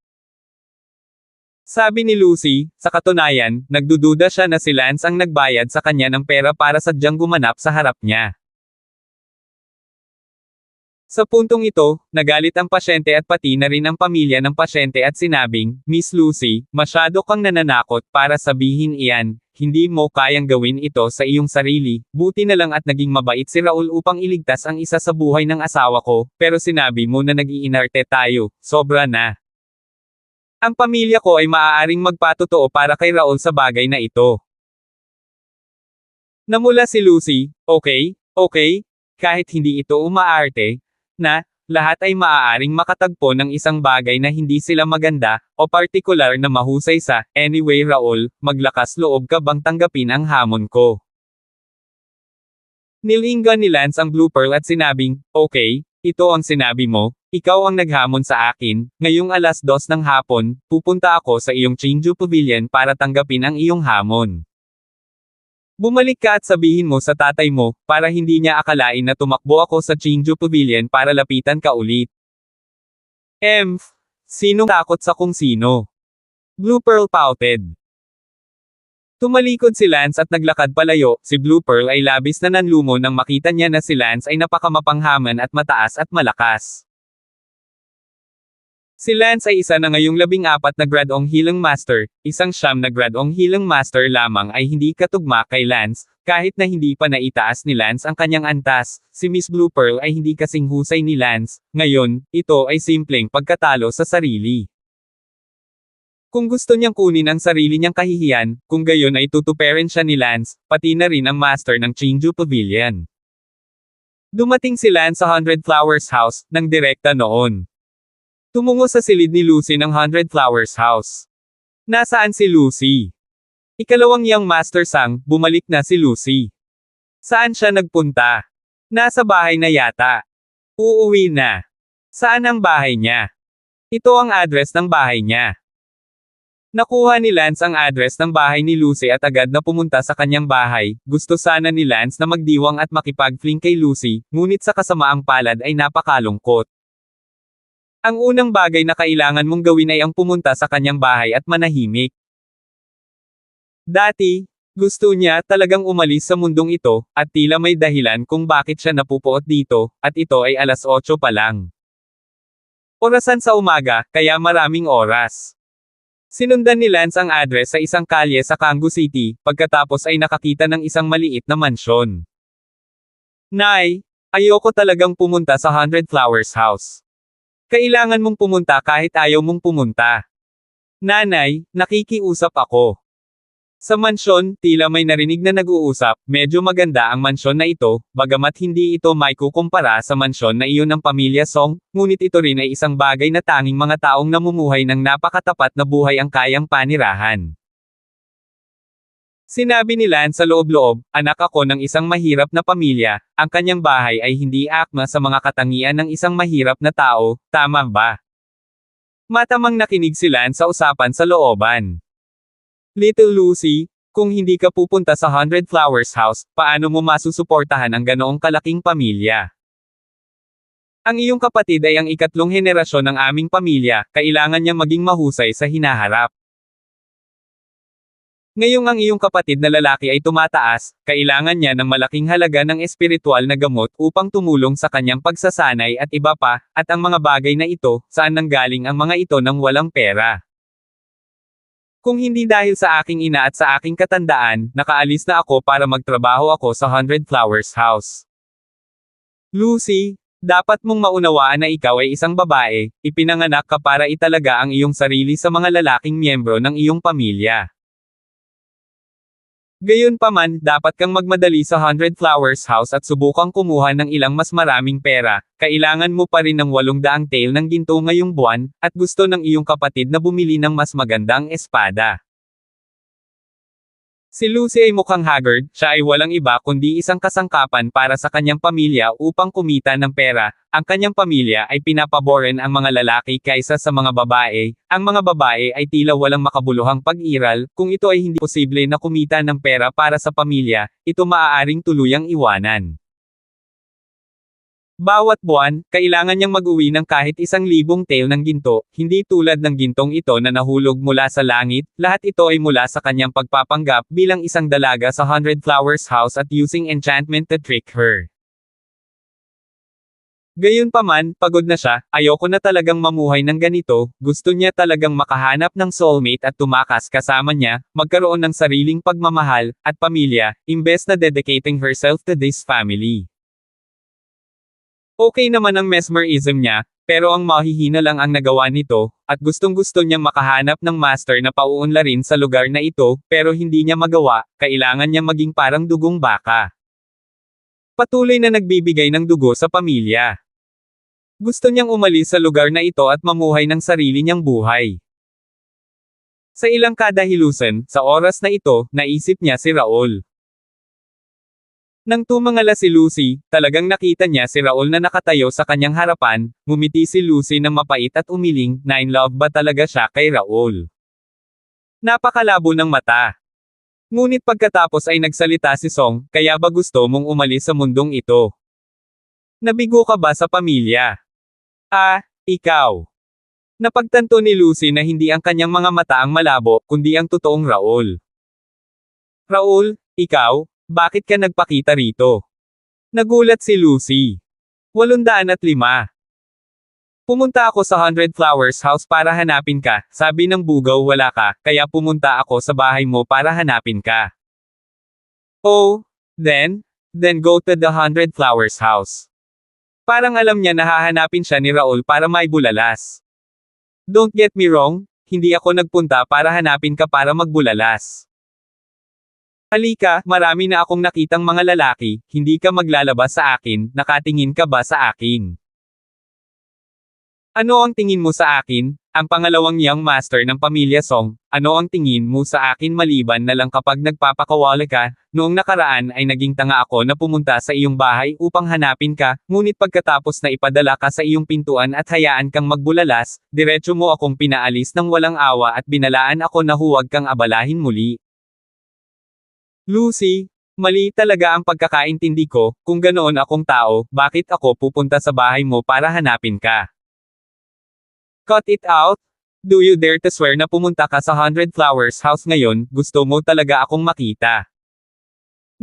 Sabi ni Lucy, sa katunayan, nagdududa siya na si Lance ang nagbayad sa kanya ng pera para sadyang gumanap sa harap niya. Sa puntong ito, nagalit ang pasyente at pati na rin ang pamilya ng pasyente at sinabing, Miss Lucy, masyado kang nananakot para sabihin iyan, hindi mo kayang gawin ito sa iyong sarili, buti na lang at naging mabait si Raul upang iligtas ang isa sa buhay ng asawa ko, pero sinabi mo na nag-iinarte tayo, sobra na. Ang pamilya ko ay maaaring magpatotoo para kay Raul sa bagay na ito. Namula si Lucy, okay, kahit hindi ito umaarte, na, lahat ay maaaring makatagpo ng isang bagay na hindi sila maganda, o partikular na mahusay sa, anyway Raul, maglakas loob ka bang tanggapin ang hamon ko? Nilinggan ni Lance ang Blue Pearl at sinabing, okay, ito ang sinabi mo, ikaw ang naghamon sa akin, ngayong 2:00 ng hapon, pupunta ako sa iyong Chinju Pavilion para tanggapin ang iyong hamon. Bumalik ka at sabihin mo sa tatay mo, para hindi niya akalain na tumakbo ako sa Chinju Pavilion para lapitan ka ulit. Sinong takot sa kung sino? Blue Pearl pouted. Tumalikod si Lance at naglakad palayo, si Blue Pearl ay labis na nanlumo nang makita niya na si Lance ay napakamapanghaman at mataas at malakas. Si Lance ay isa na ngayong 14 na grad-ong Healing Master, isang 9 na grad-ong Healing Master lamang ay hindi katugma kay Lance, kahit na hindi pa naitaas ni Lance ang kanyang antas, si Miss Blue Pearl ay hindi kasing husay ni Lance, ngayon, ito ay simpleng pagkatalo sa sarili. Kung gusto niyang kunin ang sarili niyang kahihiyan, kung gayon ay tutuperin siya ni Lance, pati na rin ang master ng Chinju Pavilion. Dumating si Lance sa 100 Flowers House, nang direkta noon. Tumungo sa silid ni Lucy ng 100 Flowers House. Nasaan si Lucy? Ikalawang Young Master Sang, bumalik na si Lucy. Saan siya nagpunta? Nasa bahay na yata. Uuwi na. Saan ang bahay niya? Ito ang address ng bahay niya. Nakuha ni Lance ang address ng bahay ni Lucy at agad na pumunta sa kanyang bahay. Gusto sana ni Lance na magdiwang at makipag-fling kay Lucy, ngunit sa kasamaang palad ay napakalungkot. Ang unang bagay na kailangan mong gawin ay ang pumunta sa kanyang bahay at manahimik. Dati, gusto niya talagang umalis sa mundong ito, at tila may dahilan kung bakit siya napupuot dito, at ito ay 8:00 pa lang. Orasan sa umaga, kaya maraming oras. Sinundan ni Lance ang address sa isang kalye sa Kanggu City, pagkatapos ay nakakita ng isang maliit na mansyon. Nay, ayoko talagang pumunta sa 100 Flowers House. Kailangan mong pumunta kahit ayaw mong pumunta. Nanay, nakikiusap ako. Sa mansyon, tila may narinig na nag-uusap, medyo maganda ang mansyon na ito, bagamat hindi ito may kukumpara sa mansyon na iyon ng pamilya Song, ngunit ito rin ay isang bagay na tanging mga taong namumuhay ng napakatapat na buhay ang kayang panirahan. Sinabi ni Lance sa loob-loob, anak ako ng isang mahirap na pamilya, ang kanyang bahay ay hindi akma sa mga katangian ng isang mahirap na tao, tama ba? Matamang nakinig si Lance sa usapan sa looban. Little Lucy, kung hindi ka pupunta sa 100 Flowers House, paano mo masusuportahan ang ganoong kalaking pamilya? Ang iyong kapatid ay ang ikatlong henerasyon ng aming pamilya, kailangan niya maging mahusay sa hinaharap. Ngayong ang iyong kapatid na lalaki ay tumataas, kailangan niya ng malaking halaga ng espiritual na gamot upang tumulong sa kanyang pagsasanay at iba pa, at ang mga bagay na ito, saan nanggaling ang mga ito nang walang pera? Kung hindi dahil sa aking ina at sa aking katandaan, nakaalis na ako para magtrabaho ako sa 100 Flowers House. Lucy, dapat mong maunawaan na ikaw ay isang babae, ipinanganak ka para italaga ang iyong sarili sa mga lalaking miyembro ng iyong pamilya. Gayunpaman, dapat kang magmadali sa 100 Flowers House at subukang kumuha ng ilang mas maraming pera, kailangan mo pa rin ng 800 tael ng ginto ngayong buwan, at gusto ng iyong kapatid na bumili ng mas magandang espada. Si Lucy ay mukhang haggard, siya ay walang iba kundi isang kasangkapan para sa kanyang pamilya upang kumita ng pera. Ang kanyang pamilya ay pinapaboran ang mga lalaki kaysa sa mga babae. Ang mga babae ay tila walang makabuluhang pag-iral. Kung ito ay hindi posible na kumita ng pera para sa pamilya, ito maaaring tuluyang iwanan. Bawat buwan, kailangan niyang mag-uwi ng kahit 1,000 tael ng ginto, hindi tulad ng gintong ito na nahulog mula sa langit, lahat ito ay mula sa kanyang pagpapanggap bilang isang dalaga sa 100 Flowers House at using enchantment to trick her. Gayunpaman, pagod na siya, ayoko na talagang mamuhay ng ganito, gusto niya talagang makahanap ng soulmate at tumakas kasama niya, magkaroon ng sariling pagmamahal, at pamilya, imbes na dedicating herself to this family. Okay naman ang mesmerism niya, pero ang mahihina lang ang nagawa nito, at gustong-gusto niyang makahanap ng master na pauunlarin sa lugar na ito, pero hindi niya magawa, kailangan niya maging parang dugong baka. Patuloy na nagbibigay ng dugo sa pamilya. Gusto niyang umalis sa lugar na ito at mamuhay ng sarili niyang buhay. Sa ilang kadahilusan, sa oras na ito, naisip niya si Raul. Nang tumangala si Lucy, talagang nakita niya si Raul na nakatayo sa kanyang harapan, ngumiti si Lucy ng mapait at umiling, na in love ba talaga siya kay Raul? Napakalabo ng mata. Ngunit pagkatapos ay nagsalita si Song, kaya ba gusto mong umalis sa mundong ito? Nabigo ka ba sa pamilya? Ah, ikaw. Napagtanto ni Lucy na hindi ang kanyang mga mata ang malabo, kundi ang totoong Raul. Raul, ikaw? Bakit ka nagpakita rito? Nagulat si Lucy. 805. Pumunta ako sa 100 Flowers House para hanapin ka, sabi ng bugaw wala ka, kaya pumunta ako sa bahay mo para hanapin ka. Oh, then go to the 100 Flowers House. Parang alam niya na hahanapin siya ni Raul para maibulalas. Don't get me wrong, hindi ako nagpunta para hanapin ka para magbulalas. Halika, marami na akong nakitang mga lalaki, hindi ka maglalabas sa akin, nakatingin ka ba sa akin? Ano ang tingin mo sa akin? Ang pangalawang young master ng pamilya Song, ano ang tingin mo sa akin maliban na lang kapag nagpapakawala ka? Noong nakaraan ay naging tanga ako na pumunta sa iyong bahay upang hanapin ka, ngunit pagkatapos na ipadala ka sa iyong pintuan at hayaan kang magbulalas, diretso mo akong pinaalis ng walang awa at binalaan ako na huwag kang abalahin muli. Lucy, mali talaga ang pagkakaintindi ko, kung ganoon akong tao, bakit ako pupunta sa bahay mo para hanapin ka? Cut it out? Do you dare to swear na pumunta ka sa 100 Flowers House ngayon, gusto mo talaga akong makita?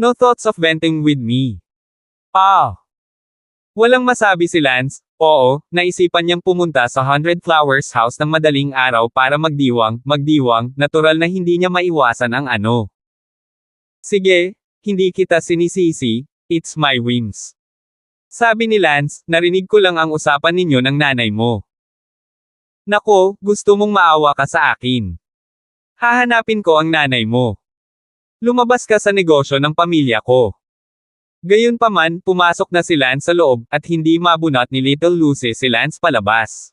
No thoughts of venting with me. Walang masabi si Lance, oo, naisipan niyang pumunta sa 100 Flowers House ng madaling araw para magdiwang, natural na hindi niya maiwasan ang ano. Sige, hindi kita sinisisi, it's my whims. Sabi ni Lance, narinig ko lang ang usapan ninyo ng nanay mo. Nako, gusto mong maawa ka sa akin. Hahanapin ko ang nanay mo. Lumabas ka sa negosyo ng pamilya ko. Gayunpaman, pumasok na si Lance sa loob, at hindi mabunot ni Little Lucy si Lance palabas.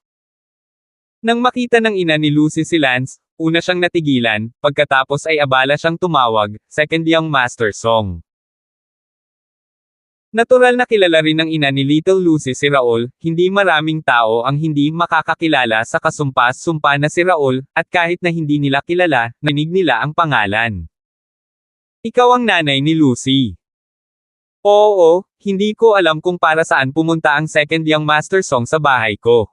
Nang makita ng ina ni Lucy si Lance, una siyang natigilan, pagkatapos ay abala siyang tumawag, second young master Song. Natural na kilala rin ng ina ni Little Lucy si Raul, hindi maraming tao ang hindi makakakilala sa kasumpa-sumpa na si Raul, at kahit na hindi nila kilala, narinig nila ang pangalan. Ikaw ang nanay ni Lucy. Oo, hindi ko alam kung para saan pumunta ang second young master Song sa bahay ko.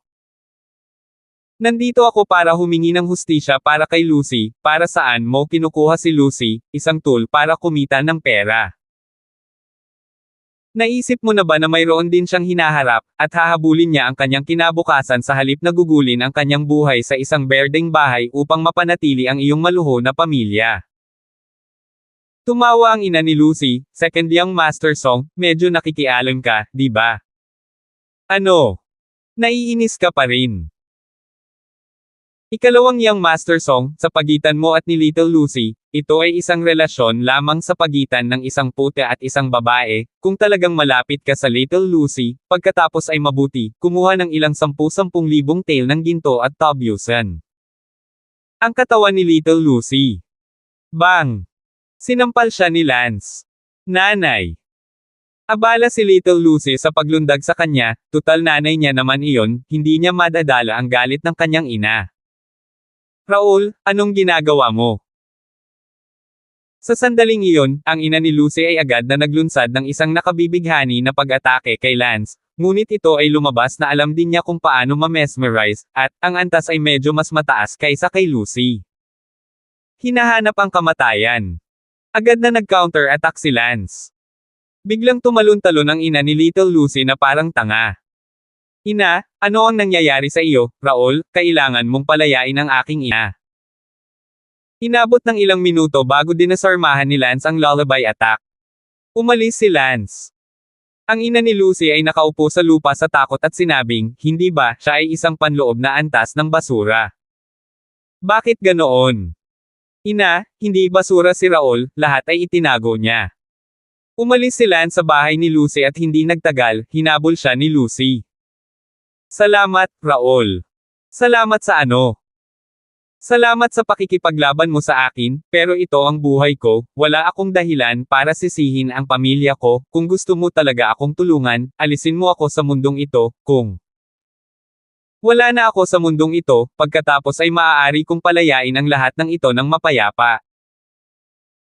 Nandito ako para humingi ng hustisya para kay Lucy, para saan mo kinukuha si Lucy, isang tool para kumita ng pera. Naisip mo na ba na mayroon din siyang hinaharap, at hahabulin niya ang kanyang kinabukasan sa halip na gugulin ang kanyang buhay sa isang berdeng bahay upang mapanatili ang iyong maluho na pamilya? Tumawa ang ina ni Lucy, second young master Song, medyo nakikialam ka, di ba? Ano? Naiinis ka pa rin. Ikalawang young master Song, sa pagitan mo at ni Little Lucy, ito ay isang relasyon lamang sa pagitan ng isang puti at isang babae, kung talagang malapit ka sa Little Lucy, pagkatapos ay mabuti, kumuha ng ilang 10,000 tael ng ginto at tabyusan. Ang katawan ni Little Lucy. Bang! Sinampal siya ni Lance. Nanay. Abala si Little Lucy sa paglundag sa kanya, tutal nanay niya naman iyon, hindi niya madadala ang galit ng kanyang ina. Raul, anong ginagawa mo? Sa sandaling iyon, ang ina ni Lucy ay agad na naglunsad ng isang nakabibighani na pag-atake kay Lance, ngunit ito ay lumabas na alam din niya kung paano ma-mesmerize, at ang antas ay medyo mas mataas kaysa kay Lucy. Hinahanap ang kamatayan. Agad na nag-counter-attack si Lance. Biglang tumalon-talon ang ina ni Little Lucy na parang tanga. Ina, ano ang nangyayari sa iyo, Raul? Kailangan mong palayain ang aking ina. Inabot ng ilang minuto bago dinasarmahan ni Lance ang lullaby attack. Umalis si Lance. Ang ina ni Lucy ay nakaupo sa lupa sa takot at sinabing, hindi ba, siya ay isang panloob na antas ng basura. Bakit ganoon? Ina, hindi basura si Raul, lahat ay itinago niya. Umalis si Lance sa bahay ni Lucy at hindi nagtagal, hinabol siya ni Lucy. Salamat, Raul. Salamat sa ano? Salamat sa pakikipaglaban mo sa akin, pero ito ang buhay ko, wala akong dahilan para sisihin ang pamilya ko, kung gusto mo talaga akong tulungan, alisin mo ako sa mundong ito, kung wala na ako sa mundong ito, pagkatapos ay maaari kong palayain ang lahat ng ito ng mapayapa.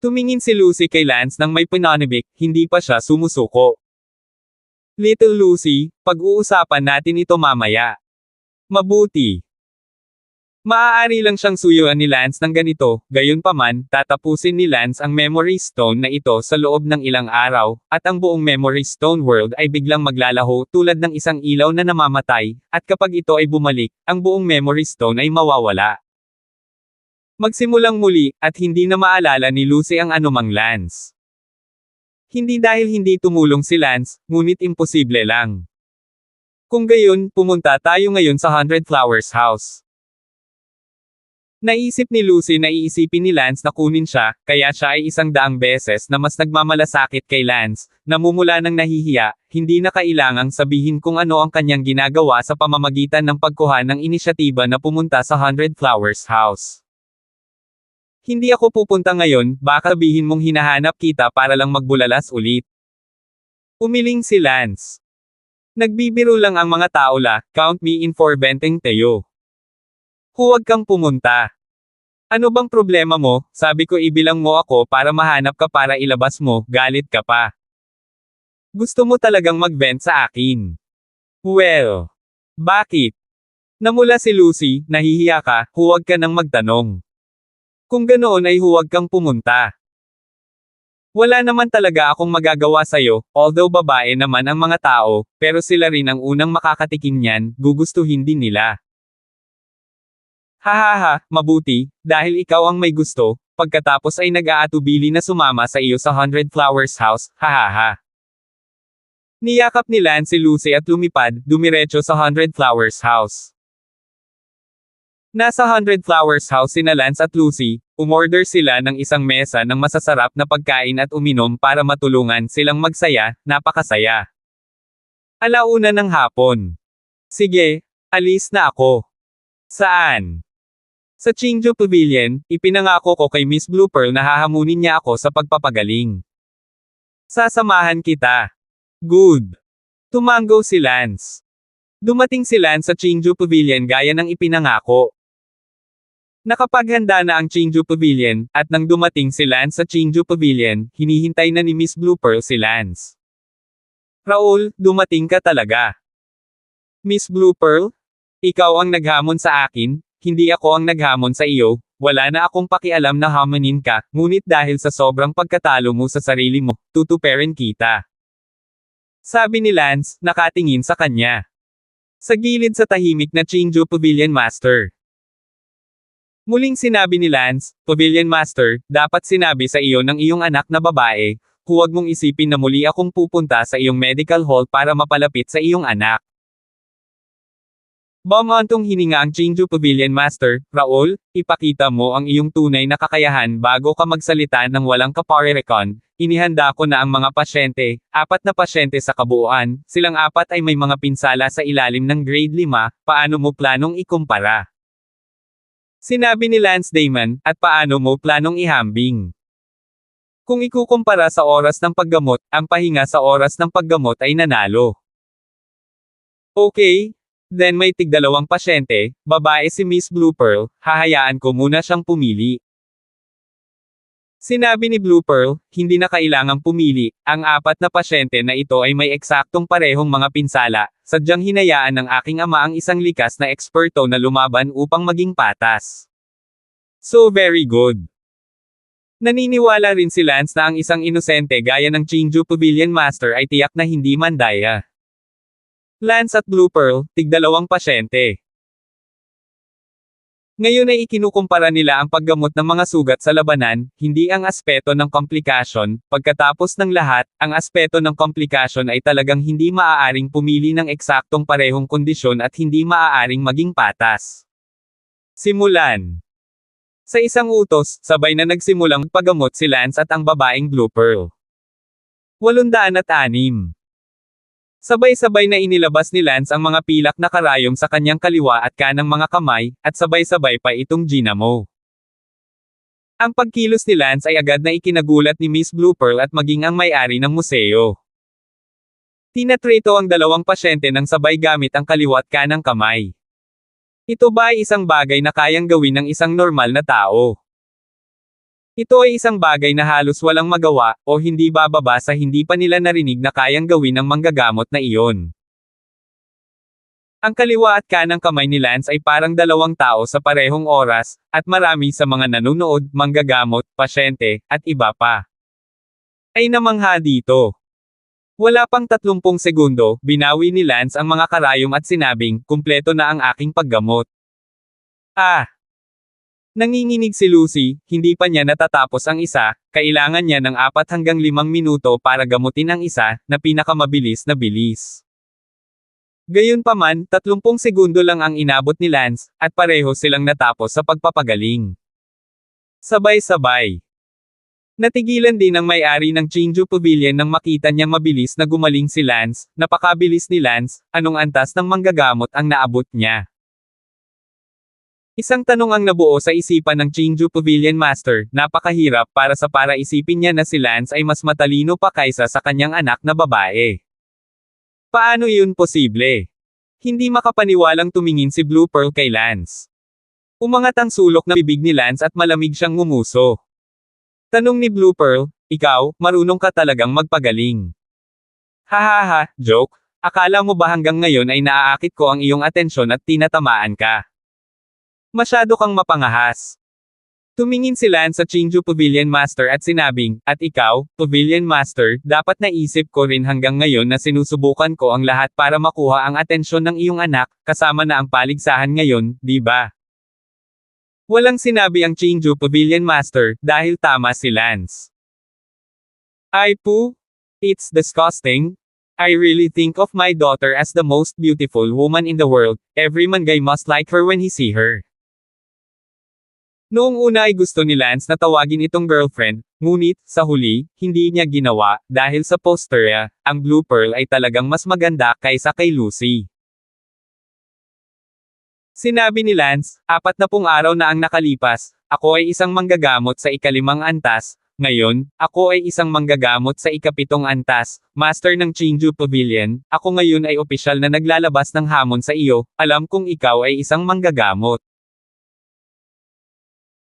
Tumingin si Lucy kay Lance nang may pananabik, hindi pa siya sumusuko. Little Lucy, pag-uusapan natin ito mamaya. Mabuti. Maaari lang siyang suyuan ni Lance ng ganito, gayunpaman, tatapusin ni Lance ang Memory Stone na ito sa loob ng ilang araw, at ang buong Memory Stone world ay biglang maglalaho tulad ng isang ilaw na namamatay, at kapag ito ay bumalik, ang buong Memory Stone ay mawawala. Magsimulang muli, at hindi na maalala ni Lucy ang anumang Lance. Hindi dahil hindi tumulong si Lance, ngunit imposible lang. Kung gayon, pumunta tayo ngayon sa 100 Flowers House. Naisip ni Lucy na iisipin ni Lance na kunin siya, kaya siya ay 100 beses na mas nagmamalasakit kay Lance, namumula ng nahihiya, hindi na kailangang sabihin kung ano ang kanyang ginagawa sa pamamagitan ng pagkuha ng inisyatiba na pumunta sa 100 Flowers House. Hindi ako pupunta ngayon, baka sabihin mong hinahanap kita para lang magbulalas ulit. Umiling si Lance. Nagbibiro lang ang mga tao la, count me in for venting Teo. Huwag kang pumunta. Ano bang problema mo, sabi ko ibilang mo ako para mahanap ka para ilabas mo, galit ka pa. Gusto mo talagang mag-vent sa akin. Well. Bakit? Namula si Lucy, nahihiya ka, huwag ka nang magtanong. Kung ganoon ay huwag kang pumunta. Wala naman talaga akong magagawa sa'yo, although babae naman ang mga tao, pero sila rin ang unang makakatikim niyan, gugustuhin din nila. Hahaha, mabuti, dahil ikaw ang may gusto, pagkatapos ay nag-aatubili na sumama sa iyo sa 100 Flowers House, hahaha. Niyakap ni Lance si Lucy at lumipad, dumiretso sa 100 Flowers House. Nasa 100 Flowers House sina Lance at Lucy, umorder sila ng isang mesa ng masasarap na pagkain at uminom para matulungan silang magsaya, napakasaya. Alauna ng hapon. Sige, alis na ako. Saan? Sa Chingju Pavilion, ipinangako ko kay Miss Blue Pearl na hahamunin niya ako sa pagpapagaling. Sasamahan kita. Good. Tumango si Lance. Dumating si Lance sa Chingju Pavilion gaya ng ipinangako. Nakapaghanda na ang Chingju Pavilion, at nang dumating si Lance sa Chingju Pavilion, hinihintay na ni Miss Blue Pearl si Lance. Raul, dumating ka talaga. Miss Blue Pearl? Ikaw ang naghamon sa akin, hindi ako ang naghamon sa iyo, wala na akong pakialam na hamanin ka, ngunit dahil sa sobrang pagkatalo mo sa sarili mo, tutuperin kita. Sabi ni Lance, nakatingin sa kanya. Sa gilid sa tahimik na Chingju Pavilion Master. Muling sinabi ni Lance, Pavilion Master, dapat sinabi sa iyo ng iyong anak na babae, huwag mong isipin na muli akong pupunta sa iyong medical hall para mapalapit sa iyong anak. Bumantong hininga ang Chingju Pavilion Master, Raul, ipakita mo ang iyong tunay na kakayahan bago ka magsalita ng walang kaparerekon. Inihanda ko na ang mga pasyente, 4 na pasyente sa kabuuan, silang 4 ay may mga pinsala sa ilalim ng grade 5, paano mo planong ikumpara? Sinabi ni Lance Damon, at paano mo planong ihambing? Kung ikukumpara sa oras ng paggamot, ang pahinga sa oras ng paggamot ay nanalo. Okay, then may tig-2 pasyente, babae si Miss Blue Pearl, hahayaan ko muna siyang pumili. Sinabi ni Blue Pearl, hindi na kailangang pumili, ang 4 na pasyente na ito ay may eksaktong parehong mga pinsala, sadyang hinayaan ng aking ama ang isang likas na eksperto na lumaban upang maging patas. So very good. Naniniwala rin si Lance na ang isang inosente gaya ng Chinju Pavilion Master ay tiyak na hindi mandaya. Lance at Blue Pearl, tig-2 pasyente. Ngayon ay ikinukumpara nila ang paggamot ng mga sugat sa labanan, hindi ang aspeto ng komplikasyon. Pagkatapos ng lahat, ang aspeto ng komplikasyon ay talagang hindi maaaring pumili ng eksaktong parehong kondisyon at hindi maaaring maging patas. Simulan. Sa isang utos, sabay na nagsimulang paggamot si Lance at ang babaeng Blue Pearl. 806. Sabay-sabay na inilabas ni Lance ang mga pilak na karayom sa kanyang kaliwa at kanang mga kamay, at sabay-sabay pa itong ginamo. Ang pagkilos ni Lance ay agad na ikinagulat ni Miss Blue Pearl at maging ang may-ari ng museo. Tinatreto ang 2 pasyente ng sabay gamit ang kaliwa't kanang kamay. Ito ba ay isang bagay na kayang gawin ng isang normal na tao? Ito ay isang bagay na halos walang magawa, o hindi bababa sa hindi pa nila narinig na kayang gawin ng manggagamot na iyon. Ang kaliwa at kanang kamay ni Lance ay parang 2 tao sa parehong oras, at marami sa mga nanonood, manggagamot, pasyente, at iba pa. Ay namangha dito. Wala pang 30 segundo, binawi ni Lance ang mga karayom at sinabing, kumpleto na ang aking paggamot. Nanginginig si Lucy, hindi pa niya natatapos ang isa, kailangan niya ng 4 hanggang 5 minuto para gamutin ang isa, na pinakamabilis na bilis. Gayunpaman, 30 segundo lang ang inabot ni Lance, at pareho silang natapos sa pagpapagaling. Sabay-sabay. Natigilan din ang may-ari ng Chinju Pavilion nang makita niyang mabilis na gumaling si Lance. Napakabilis ni Lance, anong antas ng manggagamot ang naabot niya? Isang tanong ang nabuo sa isipan ng Chinju Pavilion Master, napakahirap para isipin niya na si Lance ay mas matalino pa kaysa sa kanyang anak na babae. Paano iyon posible? Hindi makapaniwalang tumingin si Blue Pearl kay Lance. Umangat ang sulok na bibig ni Lance at malamig siyang ngumuso. Tanong ni Blue Pearl, ikaw, marunong ka talagang magpagaling. Hahaha, joke, akala mo ba hanggang ngayon ay naaakit ko ang iyong atensyon at tinatamaan ka? Masyado kang mapangahas. Tumingin si Lance sa Chinju Pavilion Master at sinabing, at ikaw, Pavilion Master, dapat naisip ko rin hanggang ngayon na sinusubukan ko ang lahat para makuha ang atensyon ng iyong anak, kasama na ang paligsahan ngayon, di ba? Walang sinabi ang Chinju Pavilion Master, dahil tama si Lance. Ay po, it's disgusting. I really think of my daughter as the most beautiful woman in the world, every man guy must like her when he see her. Noong una ay gusto ni Lance na tawagin itong girlfriend, ngunit, sa huli, hindi niya ginawa, dahil sa posterya, ang Blue Pearl ay talagang mas maganda kaysa kay Lucy. Sinabi ni Lance, 40 araw na ang nakalipas, ako ay isang manggagamot sa ika-5 antas, ngayon, ako ay isang manggagamot sa ika-7 antas, master ng Chinju Pavilion, ako ngayon ay opisyal na naglalabas ng hamon sa iyo, alam kong ikaw ay isang manggagamot.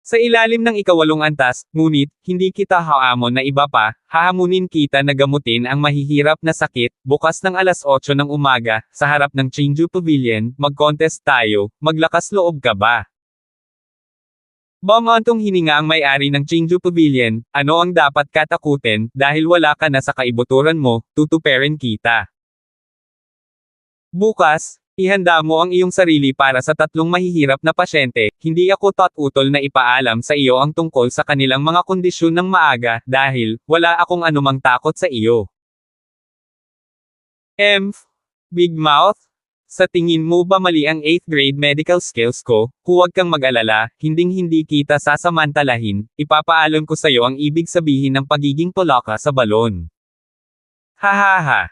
Sa ilalim ng ika-8 antas, ngunit, hindi kita haamon na iba pa, hahamunin kita na gamutin ang mahihirap na sakit, bukas ng alas 8 ng umaga, sa harap ng Chinju Pavilion, mag-contest tayo, maglakas loob ka ba? Bumantong hininga ang may-ari ng Chinju Pavilion, ano ang dapat katakutin, dahil wala ka na sa kaibuturan mo, tutuperin kita. Bukas, ihanda mo ang iyong sarili para sa 3 mahihirap na pasyente, hindi ako utol na ipaalam sa iyo ang tungkol sa kanilang mga kondisyon ng maaga, dahil, wala akong anumang takot sa iyo. Big Mouth? Sa tingin mo ba mali ang 8th grade medical skills ko? Huwag kang mag-alala, hinding-hindi kita sasamantalahin, ipapaalam ko sa iyo ang ibig sabihin ng pagiging polaka sa balon. Hahaha.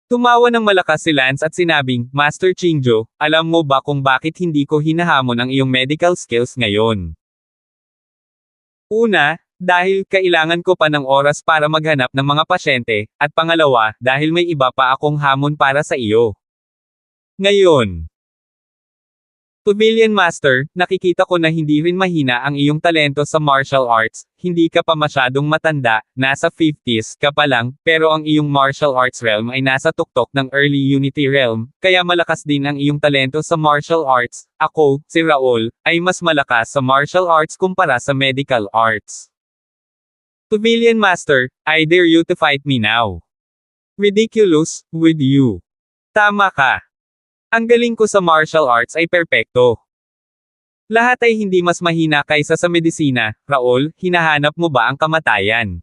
Tumawa ng malakas si Lance at sinabing, Master Chinju, alam mo ba kung bakit hindi ko hinahamon ang iyong medical skills ngayon? Una, Dahil kailangan ko pa ng oras para maghanap ng mga pasyente, at pangalawa, dahil may iba pa akong hamon para sa iyo. Ngayon, Pavilion Master, nakikita ko na hindi rin mahina ang iyong talento sa martial arts, hindi ka pa masyadong matanda, nasa 50s ka pa lang, pero ang iyong martial arts realm ay nasa tuktok ng early Unity realm, kaya malakas din ang iyong talento sa martial arts. Ako, si Raul, ay mas malakas sa martial arts kumpara sa medical arts. Pavilion Master, I dare you to fight me now. Ridiculous, with you. Tama ka. Ang galing ko sa martial arts ay perpekto. Lahat ay hindi mas mahina kaysa sa medisina. Raul, hinahanap mo ba ang kamatayan?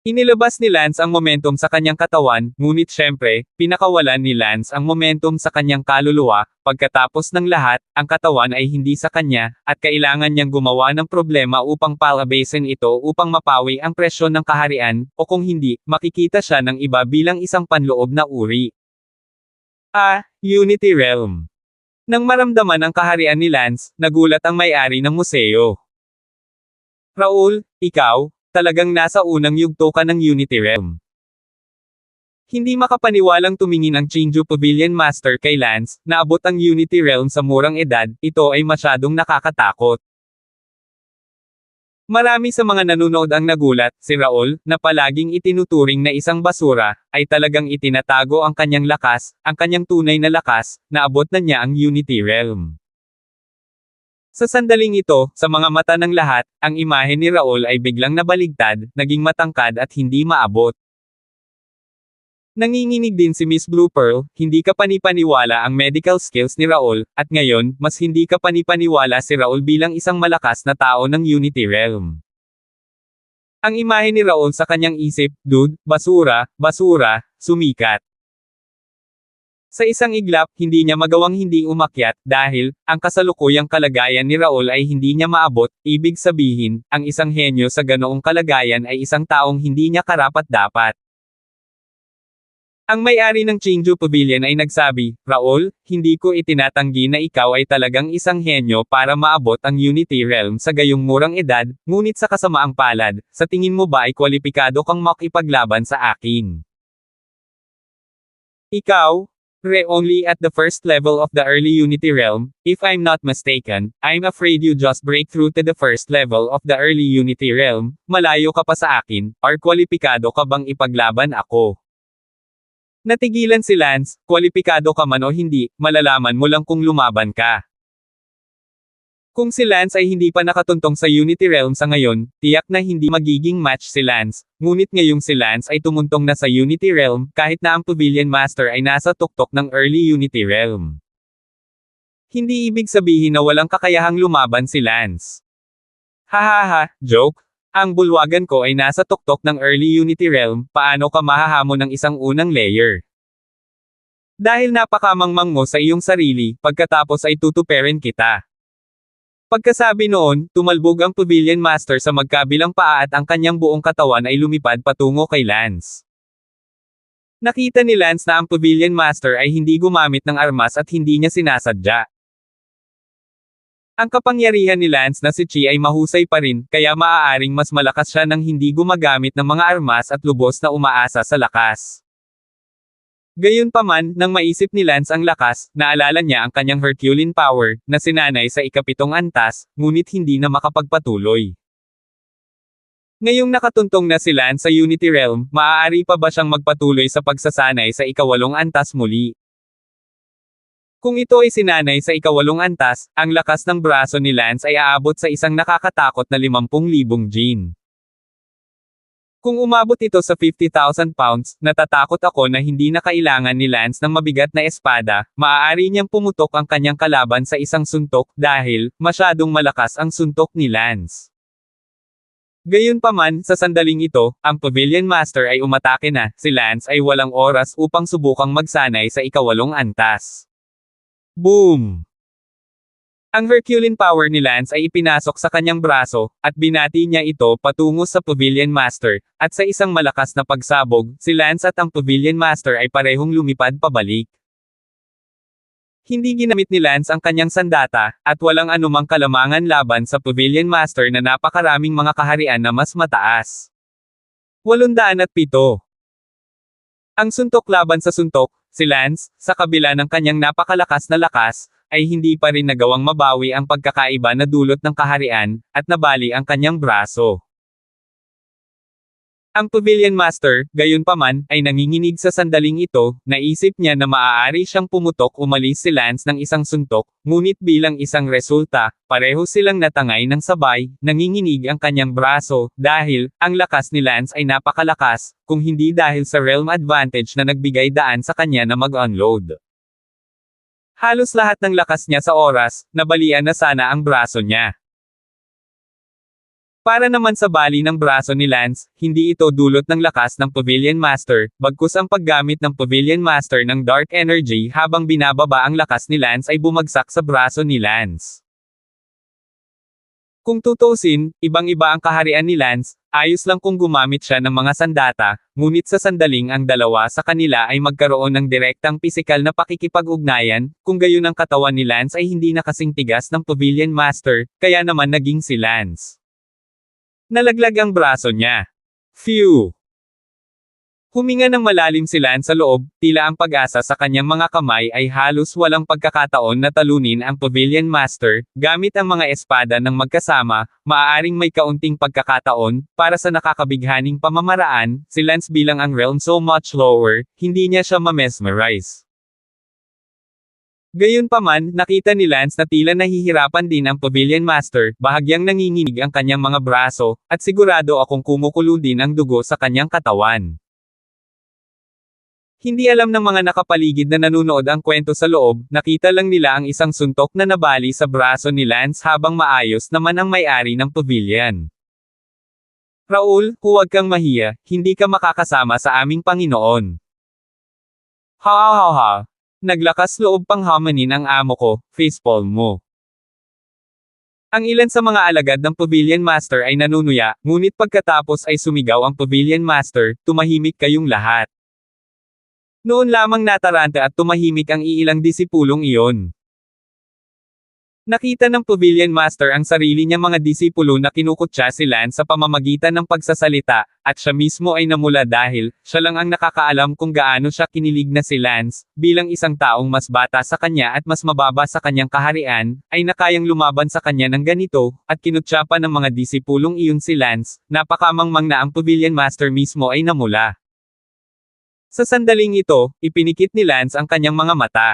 Inilabas ni Lance ang momentum sa kanyang katawan, ngunit syempre, pinakawalan ni Lance ang momentum sa kanyang kaluluwa. Pagkatapos ng lahat, ang katawan ay hindi sa kanya, at kailangan niyang gumawa ng problema upang palabasin ito upang mapawi ang presyon ng kaharian, o kung hindi, makikita siya ng iba bilang isang panloob na uri. Unity Realm. Nang maramdaman ang kaharian ni Lance, nagulat ang may-ari ng museo. Raul, ikaw, talagang nasa unang yugto ka ng Unity Realm. Hindi makapaniwalang tumingin ang Chinju Pavilion Master kay Lance, naabot ang Unity Realm sa murang edad, ito ay masyadong nakakatakot. Marami sa mga nanonood ang nagulat, si Raul, na palaging itinuturing na isang basura, ay talagang itinatago ang kanyang lakas, ang kanyang tunay na lakas, naabot na niya ang Unity Realm. Sa sandaling ito, sa mga mata ng lahat, ang imahe ni Raul ay biglang nabaligtad, naging matangkad at hindi maabot. Nanginginig din si Miss Blue Pearl, hindi ka panipaniwala ang medical skills ni Raul, at ngayon, mas hindi ka panipaniwala si Raul bilang isang malakas na tao ng Unity Realm. Ang imahe ni Raul sa kanyang isip, dude, basura, basura, sumikat. Sa isang iglap, hindi niya magawang hindi umakyat, dahil, ang kasalukuyang kalagayan ni Raul ay hindi niya maabot, ibig sabihin, ang isang henyo sa ganoong kalagayan ay isang taong hindi niya karapat-dapat. Ang may-ari ng Chinju Pavilion ay nagsabi, Raul, hindi ko itinatanggi na ikaw ay talagang isang henyo para maabot ang Unity Realm sa gayong murang edad, ngunit sa kasamaang palad, sa tingin mo ba ay kwalipikado kang makipaglaban sa akin? Ikaw? Only at the first level of the early Unity Realm, if I'm not mistaken, I'm afraid you just break through to the first level of the early Unity Realm, malayo ka pa sa akin, or kwalipikado ka bang ipaglaban ako? Natigilan si Lance, kwalipikado ka man o hindi, malalaman mo lang kung lumaban ka. Kung si Lance ay hindi pa nakatuntong sa Unity Realm sa ngayon, tiyak na hindi magiging match si Lance, ngunit ngayong si Lance ay tumuntong na sa Unity Realm, kahit na ang Pavilion Master ay nasa tuktok ng early Unity Realm. Hindi ibig sabihin na walang kakayahang lumaban si Lance. Hahaha, joke. Ang bulwagan ko ay nasa tuktok ng early Unity Realm, paano ka mahahamon ng isang unang layer? Dahil napakamangmang mo sa iyong sarili, pagkatapos ay tutuperin kita. Pagkasabi noon, tumalbog ang Pavilion Master sa magkabilang paa at ang kanyang buong katawan ay lumipad patungo kay Lance. Nakita ni Lance na ang Pavilion Master ay hindi gumamit ng armas at hindi niya sinasadya. Ang kapangyarihan ni Lance na si Chi ay mahusay pa rin, kaya maaaring mas malakas siya nang hindi gumagamit ng mga armas at lubos na umaasa sa lakas. Gayunpaman, nang maisip ni Lance ang lakas, naalala niya ang kanyang Herculean power, na sinanay sa ikapitong antas, ngunit hindi na makapagpatuloy. Ngayong nakatuntong na si Lance sa Unity Realm, maaari pa ba siyang magpatuloy sa pagsasanay sa ikawalong antas muli? Kung ito ay sinanay sa ikawalong antas, ang lakas ng braso ni Lance ay aabot sa isang nakakatakot na 50,000 Jin. Kung umabot ito sa 50,000 pounds, natatakot ako na hindi na kailangan ni Lance ng mabigat na espada, maaari niyang pumutok ang kanyang kalaban sa isang suntok dahil, masyadong malakas ang suntok ni Lance. Gayunpaman, sa sandaling ito, ang Pavilion Master ay umatake na, si Lance ay walang oras upang subukang magsanay sa ikawalong antas. Boom! Ang Herculean power ni Lance ay ipinasok sa kanyang braso, at binati niya ito patungo sa Pavilion Master, at sa isang malakas na pagsabog, si Lance at ang Pavilion Master ay parehong lumipad pabalik. Hindi ginamit ni Lance ang kanyang sandata, at walang anumang kalamangan laban sa Pavilion Master na napakaraming mga kaharian na mas mataas. 807. Ang suntok laban sa suntok, si Lance, sa kabila ng kanyang napakalakas na lakas, ay hindi pa rin nagawang mabawi ang pagkakaiba na dulot ng kaharian, at nabali ang kanyang braso. Ang Pavilion Master, gayunpaman, ay nanginginig sa sandaling ito, naisip niya na maaari siyang pumutok umalis si Lance ng isang suntok, ngunit bilang isang resulta, pareho silang natangay ng sabay, nanginginig ang kanyang braso, dahil, ang lakas ni Lance ay napakalakas, kung hindi dahil sa realm advantage na nagbigay daan sa kanya na mag-unload. Halos lahat ng lakas niya sa oras, nabalian na sana ang braso niya. Para naman sa bali ng braso ni Lance, hindi ito dulot ng lakas ng Pavilion Master, bagkus ang paggamit ng Pavilion Master ng Dark Energy habang binababa ang lakas ni Lance ay bumagsak sa braso ni Lance. Kung tutuusin, ibang-iba ang kaharian ni Lance, ayos lang kung gumamit siya ng mga sandata, ngunit sa sandaling ang dalawa sa kanila ay magkaroon ng direktang pisikal na pakikipag-ugnayan, kung gayon ang katawan ni Lance ay hindi na kasing tigas ng Pavilion Master, kaya naman naging si Lance. Nalaglag ang braso niya. Phew! Huminga ng malalim si Lance sa loob, tila ang pag-asa sa kanyang mga kamay ay halos walang pagkakataon na talunin ang Pavilion Master, gamit ang mga espada ng magkasama, maaaring may kaunting pagkakataon, para sa nakakabighaning pamamaraan, si Lance bilang ang realm so much lower, hindi niya siya ma-mesmerize. Gayunpaman, nakita ni Lance na tila nahihirapan din ang Pavilion Master, bahagyang nanginginig ang kanyang mga braso, at sigurado akong kumukulo din ang dugo sa kanyang katawan. Hindi alam ng mga nakapaligid na nanunood ang kwento sa loob, nakita lang nila ang isang suntok na nabali sa braso ni Lance habang maayos naman ang may-ari ng pavilion. Raul, huwag kang mahiya, hindi ka makakasama sa aming Panginoon. Ha ha ha ha. Naglakas loob pang hamanin ang amo ko, facepalm mo. Ang ilan sa mga alagad ng Pavilion Master ay nanunuya, ngunit pagkatapos ay sumigaw ang Pavilion Master, tumahimik kayong lahat. Noon lamang nataranta at tumahimik ang iilang disipulong iyon. Nakita ng Pavilion Master ang sarili niya mga disipulo na kinukutya si Lance sa pamamagitan ng pagsasalita, at siya mismo ay namula dahil, siya lang ang nakakaalam kung gaano siya kinilig na si Lance, bilang isang taong mas bata sa kanya at mas mababa sa kanyang kaharian, ay nakayang lumaban sa kanya ng ganito, at kinutya pa ng mga disipulong iyon si Lance, napakamangmang na ang Pavilion Master mismo ay namula. Sa sandaling ito, ipinikit ni Lance ang kanyang mga mata.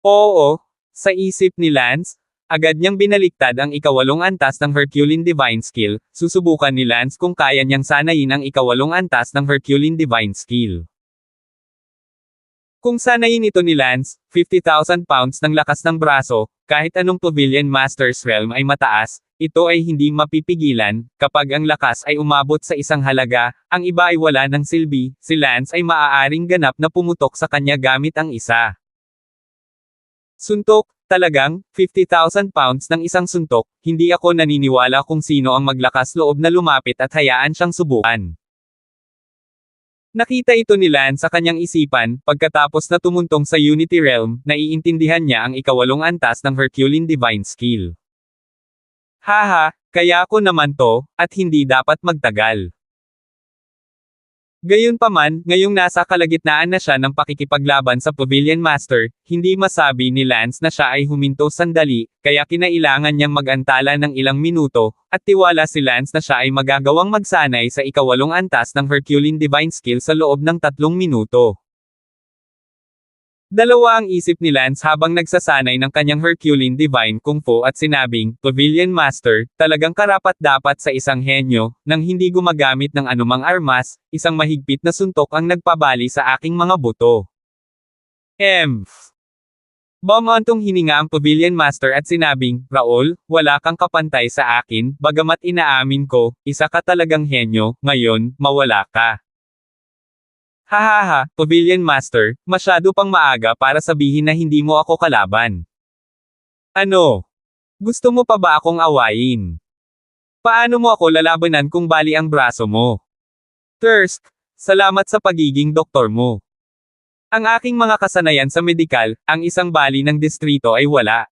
Oo. Sa isip ni Lance, agad niyang binaliktad ang ikawalong antas ng Herculean Divine Skill, susubukan ni Lance kung kaya niyang sanayin ang ikawalong antas ng Herculean Divine Skill. Kung sanayin ito ni Lance, 50,000 pounds ng lakas ng braso, kahit anong Pavilion Master's Realm ay mataas, ito ay hindi mapipigilan, kapag ang lakas ay umabot sa isang halaga, ang iba ay wala ng silbi, si Lance ay maaaring ganap na pumutok sa kanya gamit ang isa. Suntok, talagang, 50,000 pounds ng isang suntok, hindi ako naniniwala kung sino ang maglakas loob na lumapit at hayaan siyang subukan. Nakita ito ni Lance sa kanyang isipan, pagkatapos na tumuntong sa Unity Realm, naiintindihan niya ang ikawalong antas ng Herculean Divine Skill. Haha, kaya ako naman to, at hindi dapat magtagal. Gayunpaman, ngayong nasa kalagitnaan na siya ng pakikipaglaban sa Pavilion Master, hindi masabi ni Lance na siya ay huminto sandali, kaya kinailangan niyang mag-antala ng ilang minuto, at tiwala si Lance na siya ay magagawang magsanay sa ikawalong antas ng Herculean Divine Skill sa loob ng 3 minuto. Dalawa ang isip ni Lance habang nagsasanay ng kanyang Herculean Divine Kung Fu at sinabing, Pavilion Master, talagang karapat-dapat sa isang henyo, nang hindi gumagamit ng anumang armas, isang mahigpit na suntok ang nagpabali sa aking mga buto. Bumantong hininga ang Pavilion Master at sinabing, Raul, wala kang kapantay sa akin, bagamat inaamin ko, isa ka talagang henyo, ngayon, mawala ka. Hahaha, Pavilion Master, masyado pang maaga para sabihin na hindi mo ako kalaban. Ano? Gusto mo pa ba akong awayin? Paano mo ako lalabanan kung bali ang braso mo? Thirst, salamat sa pagiging doktor mo. Ang aking mga kasanayan sa medikal, ang isang bali ng distrito ay wala.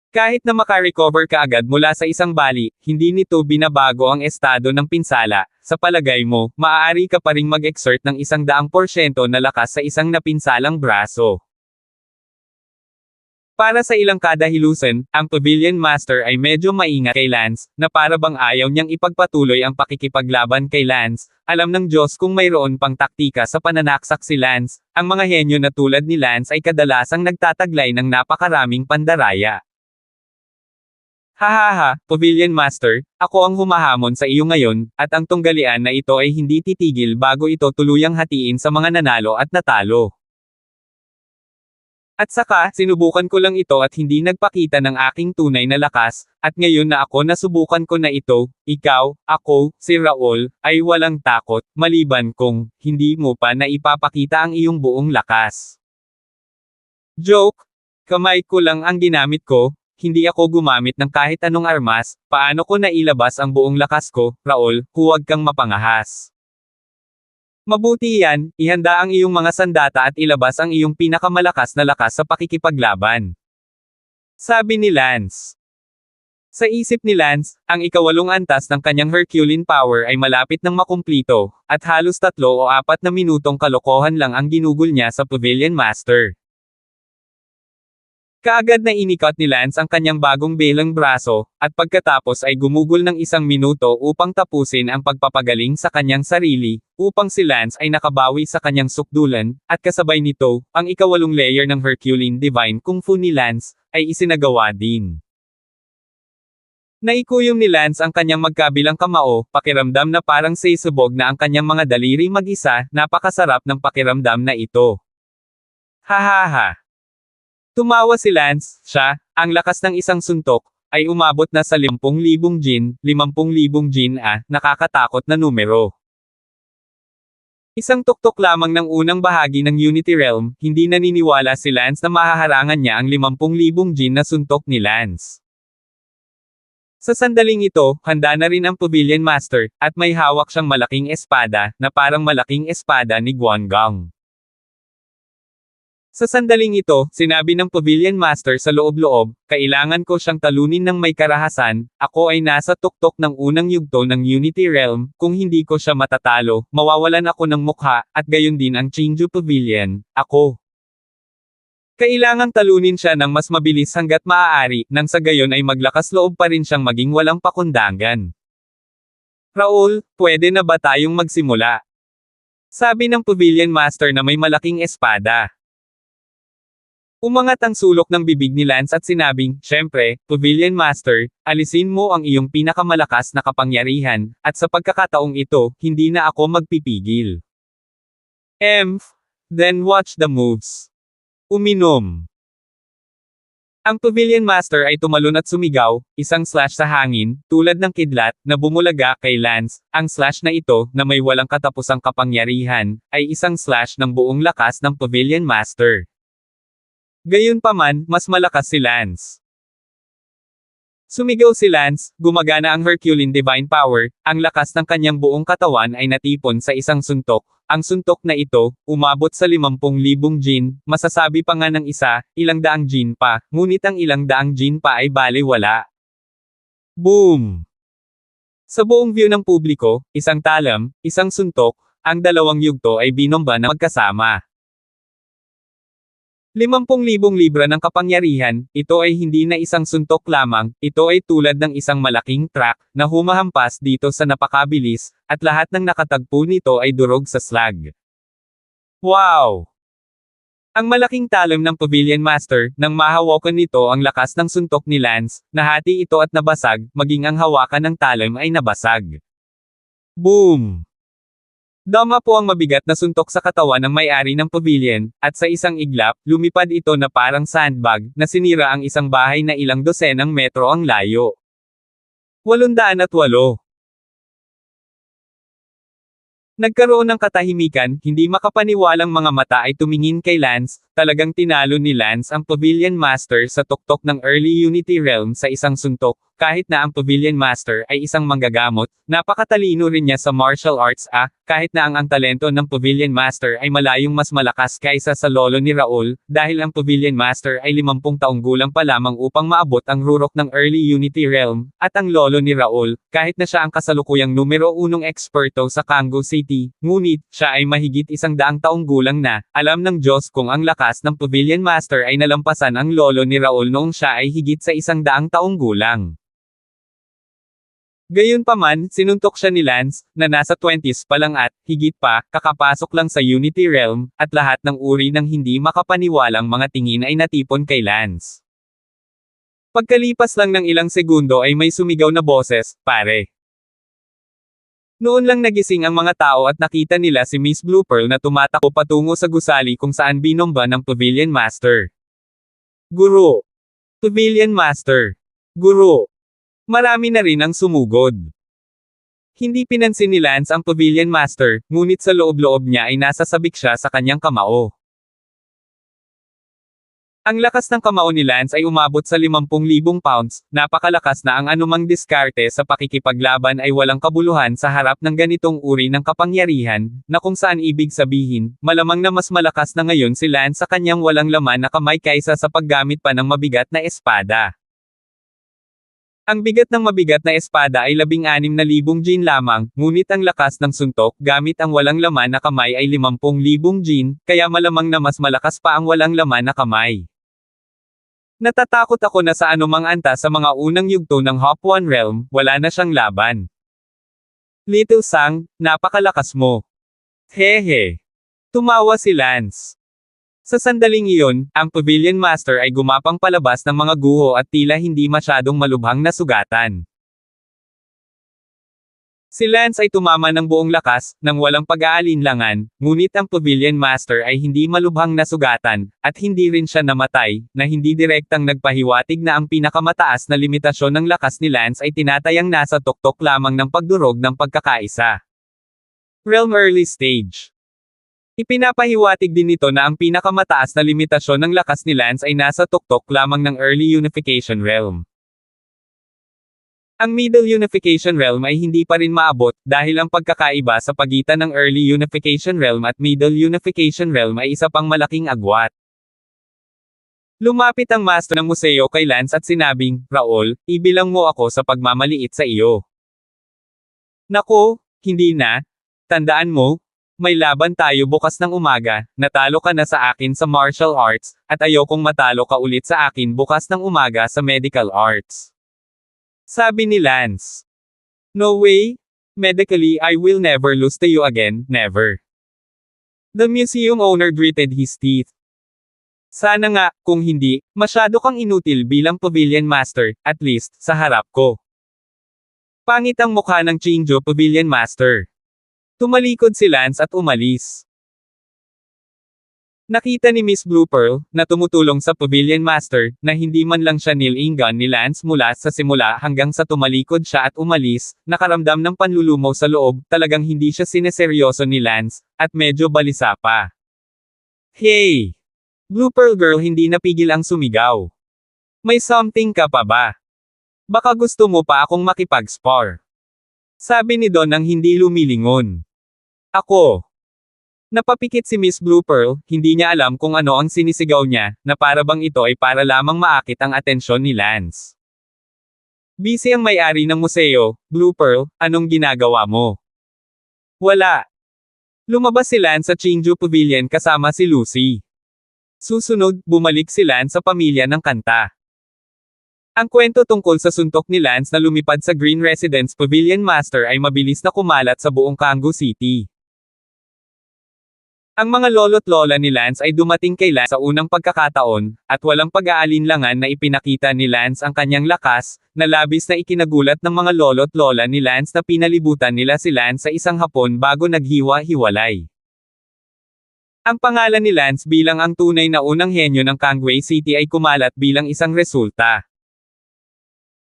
Kahit na makarecover ka agad mula sa isang bali, hindi nito binabago ang estado ng pinsala. Sa palagay mo, maaari ka pa ring mag-exert ng 100% na lakas sa isang napinsalang braso. Para sa ilang kadahilusan, ang Pavilion Master ay medyo maingat kay Lance, na para bang ayaw niyang ipagpatuloy ang pakikipaglaban kay Lance. Alam ng Diyos kung mayroon pang taktika sa pananaksak si Lance. Ang mga henyo na tulad ni Lance ay kadalasang nagtataglay ng napakaraming pandaraya. Hahaha, Pavilion Master, ako ang humahamon sa iyo ngayon, at ang tunggalian na ito ay hindi titigil bago ito tuluyang hatiin sa mga nanalo at natalo. At saka, sinubukan ko lang ito at hindi nagpakita ng aking tunay na lakas, at ngayon na ako nasubukan ko na ito, ikaw, ako, si Raul, ay walang takot, maliban kung, hindi mo pa na ipapakita ang iyong buong lakas. Joke! Kamay ko lang ang ginamit ko, hindi ako gumamit ng kahit anong armas, paano ko nailabas ang buong lakas ko, Raul, huwag kang mapangahas. Mabuti yan, ihanda ang iyong mga sandata at ilabas ang iyong pinakamalakas na lakas sa pakikipaglaban. Sabi ni Lance. Sa isip ni Lance, ang ikawalong antas ng kanyang Herculean power ay malapit ng makumplito, at halos 3 o 4 na minutong kalokohan lang ang ginugol niya sa Pavilion Master. Kaagad na inikot ni Lance ang kanyang bagong belang braso, at pagkatapos ay gumugol ng 1 minuto upang tapusin ang pagpapagaling sa kanyang sarili, upang si Lance ay nakabawi sa kanyang sukdulan, at kasabay nito, ang ikawalong layer ng Herculean Divine Kung Fu ni Lance, ay isinagawa din. Naikuyom ni Lance ang kanyang magkabilang kamao, pakiramdam na parang sisubog na ang kanyang mga daliri mag-isa, napakasarap ng pakiramdam na ito. Hahaha. Tumawa si Lance, ang lakas ng isang suntok, ay umabot na sa 50,000 jin, 50,000 jin nakakatakot na numero. Isang tuktok lamang ng unang bahagi ng Unity Realm, hindi naniniwala si Lance na mahaharangan niya ang 50,000 jin na suntok ni Lance. Sa sandaling ito, handa na rin ang Pavilion Master, at may hawak siyang malaking espada, na parang malaking espada ni Guanggang. Sa sandaling ito, sinabi ng Pavilion Master sa loob-loob, kailangan ko siyang talunin ng may karahasan, ako ay nasa tuktok ng unang yugto ng Unity Realm, kung hindi ko siya matatalo, mawawalan ako ng mukha, at gayon din ang Chinju Pavilion, ako. Kailangang talunin siya ng mas mabilis hanggat maaari, nang sa gayon ay maglakas loob pa rin siyang maging walang pakundangan. Raul, pwede na ba tayong magsimula? Sabi ng Pavilion Master na may malaking espada. Umangat ang sulok ng bibig ni Lance at sinabing, "Siyempre, Pavilion Master, alisin mo ang iyong pinakamalakas na kapangyarihan, at sa pagkakataong ito, hindi na ako magpipigil." Then watch the moves. Uminom. Ang Pavilion Master ay tumalon at sumigaw, isang slash sa hangin, tulad ng kidlat, na bumulaga kay Lance. Ang slash na ito, na may walang katapusang kapangyarihan, ay isang slash ng buong lakas ng Pavilion Master. Gayunpaman, mas malakas si Lance. Sumigaw si Lance, gumagana ang Herculean Divine Power, ang lakas ng kanyang buong katawan ay natipon sa isang suntok. Ang suntok na ito, umabot sa 50,000 jin, masasabi pa nga ng isa, 100 jin pa, ngunit ang 100 jin pa ay balewala. Boom! Sa buong view ng publiko, isang talam, isang suntok, ang dalawang yugto ay binomba na magkasama. 50,000 libra ng kapangyarihan, ito ay hindi na isang suntok lamang, ito ay tulad ng isang malaking truck, na humahampas dito sa napakabilis, at lahat ng nakatagpo nito ay durog sa slag. Wow! Ang malaking talim ng Pavilion Master, nang mahawakan nito ang lakas ng suntok ni Lance, nahati ito at nabasag, maging ang hawakan ng talim ay nabasag. Boom! Dama po ang mabigat na suntok sa katawan ng may-ari ng pavilion, at sa isang iglap, lumipad ito na parang sandbag, na sinira ang isang bahay na ilang dosenang metro ang layo. 808. Nagkaroon ng katahimikan, hindi makapaniwalang mga mata ay tumingin kay Lance, talagang tinalo ni Lance ang Pavilion Master sa tuktok ng Early Unity Realm sa isang suntok, kahit na ang Pavilion Master ay isang manggagamot, napakatalino rin niya sa martial arts kahit na ang talento ng Pavilion Master ay malayong mas malakas kaysa sa lolo ni Raul, dahil ang Pavilion Master ay 50 taong gulang pa lamang upang maabot ang rurok ng Early Unity Realm, at ang lolo ni Raul, kahit na siya ang kasalukuyang numero 1 eksperto sa Kango City, ngunit, siya ay mahigit 100 taong gulang na, alam ng Diyos kung ang lakas ng Pavilion Master ay nalampasan ang lolo ni Raul noong siya ay higit sa 100 taong gulang. Gayunpaman, sinuntok siya ni Lance, na nasa 20s pa lang at, higit pa, kakapasok lang sa Unity Realm, at lahat ng uri ng hindi makapaniwalang mga tingin ay natipon kay Lance. Pagkalipas lang ng ilang segundo ay may sumigaw na boses, "Pare!" Noon lang nagising ang mga tao at nakita nila si Miss Blue Pearl na tumatakbo patungo sa gusali kung saan binomba ng Pavilion Master. "Guro! Pavilion Master! Guro!" Marami na rin ang sumugod. Hindi pinansin ni Lance ang Pavilion Master, ngunit sa loob-loob niya ay nasasabik siya sa kanyang kamao. Ang lakas ng kamao ni Lance ay umabot sa 50,000 pounds, napakalakas na ang anumang diskarte sa pakikipaglaban ay walang kabuluhan sa harap ng ganitong uri ng kapangyarihan, na kung saan ibig sabihin, malamang na mas malakas na ngayon si Lance sa kanyang walang laman na kamay kaysa sa paggamit pa ng mabigat na espada. Ang bigat ng mabigat na espada ay 16,000 jin lamang, ngunit ang lakas ng suntok gamit ang walang laman na kamay ay 50,000 jin, kaya malamang na mas malakas pa ang walang laman na kamay. Natatakot ako na sa anumang antas sa mga unang yugto ng Hop 1 Realm, wala na siyang laban. "Little Sang, napakalakas mo." "Hehe." Tumawa si Lance. Sa sandaling iyon, ang Pavilion Master ay gumapang palabas ng mga guho at tila hindi masyadong malubhang na sugatan. Si Lance ay tumama ng buong lakas, nang walang pag-aalinlangan, ngunit ang Pavilion Master ay hindi malubhang na sugatan, at hindi rin siya namatay, na hindi direktang nagpahiwatig na ang pinakamataas na limitasyon ng lakas ni Lance ay tinatayang nasa tuktok lamang ng pagdurog ng pagkakaisa. Realm Early Stage. Ipinapahiwatig din nito na ang pinakamataas na limitasyon ng lakas ni Lance ay nasa tuktok lamang ng Early Unification Realm. Ang Middle Unification Realm ay hindi pa rin maabot, dahil ang pagkakaiba sa pagitan ng Early Unification Realm at Middle Unification Realm ay isa pang malaking agwat. Lumapit ang master ng museo kay Lance at sinabing, "Raul, ibilang mo ako sa pagmamaliit sa iyo." "Naku, hindi na. Tandaan mo, may laban tayo bukas ng umaga, natalo ka na sa akin sa martial arts, at ayokong matalo ka ulit sa akin bukas ng umaga sa medical arts." Sabi ni Lance. "No way. Medically I will never lose to you again, never." The museum owner gritted his teeth. "Sana nga, kung hindi, masyado kang inutil bilang Pavilion Master, at least, sa harap ko." Pangit ang mukha ng Qingzhou Pavilion Master. Tumalikod si Lance at umalis. Nakita ni Miss Blue Pearl, na tumutulong sa Pavilion Master, na hindi man lang siya nilingan ni Lance mula sa simula hanggang sa tumalikod siya at umalis, nakaramdam ng panlulumaw sa loob, talagang hindi siya sineseryoso ni Lance, at medyo balisa pa. "Hey! Blue Pearl Girl, hindi napigil ang sumigaw. May something ka pa ba? Baka gusto mo pa akong makipag-spar?" Sabi ni Don nang hindi lumilingon. "Ako." Napapikit si Miss Blue Pearl, hindi niya alam kung ano ang sinisigaw niya, na para bang ito ay para lamang maakit ang atensyon ni Lance. Busy ang may-ari ng museo. "Blue Pearl, anong ginagawa mo?" "Wala." Lumabas si Lance sa Qingzhou Pavilion kasama si Lucy. Susunod, bumalik si Lance sa pamilya ng kanta. Ang kwento tungkol sa suntok ni Lance na lumipad sa Green Residence Pavilion Master ay mabilis na kumalat sa buong Kango City. Ang mga lolo't lola ni Lance ay dumating kay Lance sa unang pagkakataon, at walang pag-aalinlangan na ipinakita ni Lance ang kanyang lakas, na labis na ikinagulat ng mga lolo't lola ni Lance na pinalibutan nila si Lance sa isang hapon bago naghiwa-hiwalay. Ang pangalan ni Lance bilang ang tunay na unang henyo ng Kangwei City ay kumalat bilang isang resulta.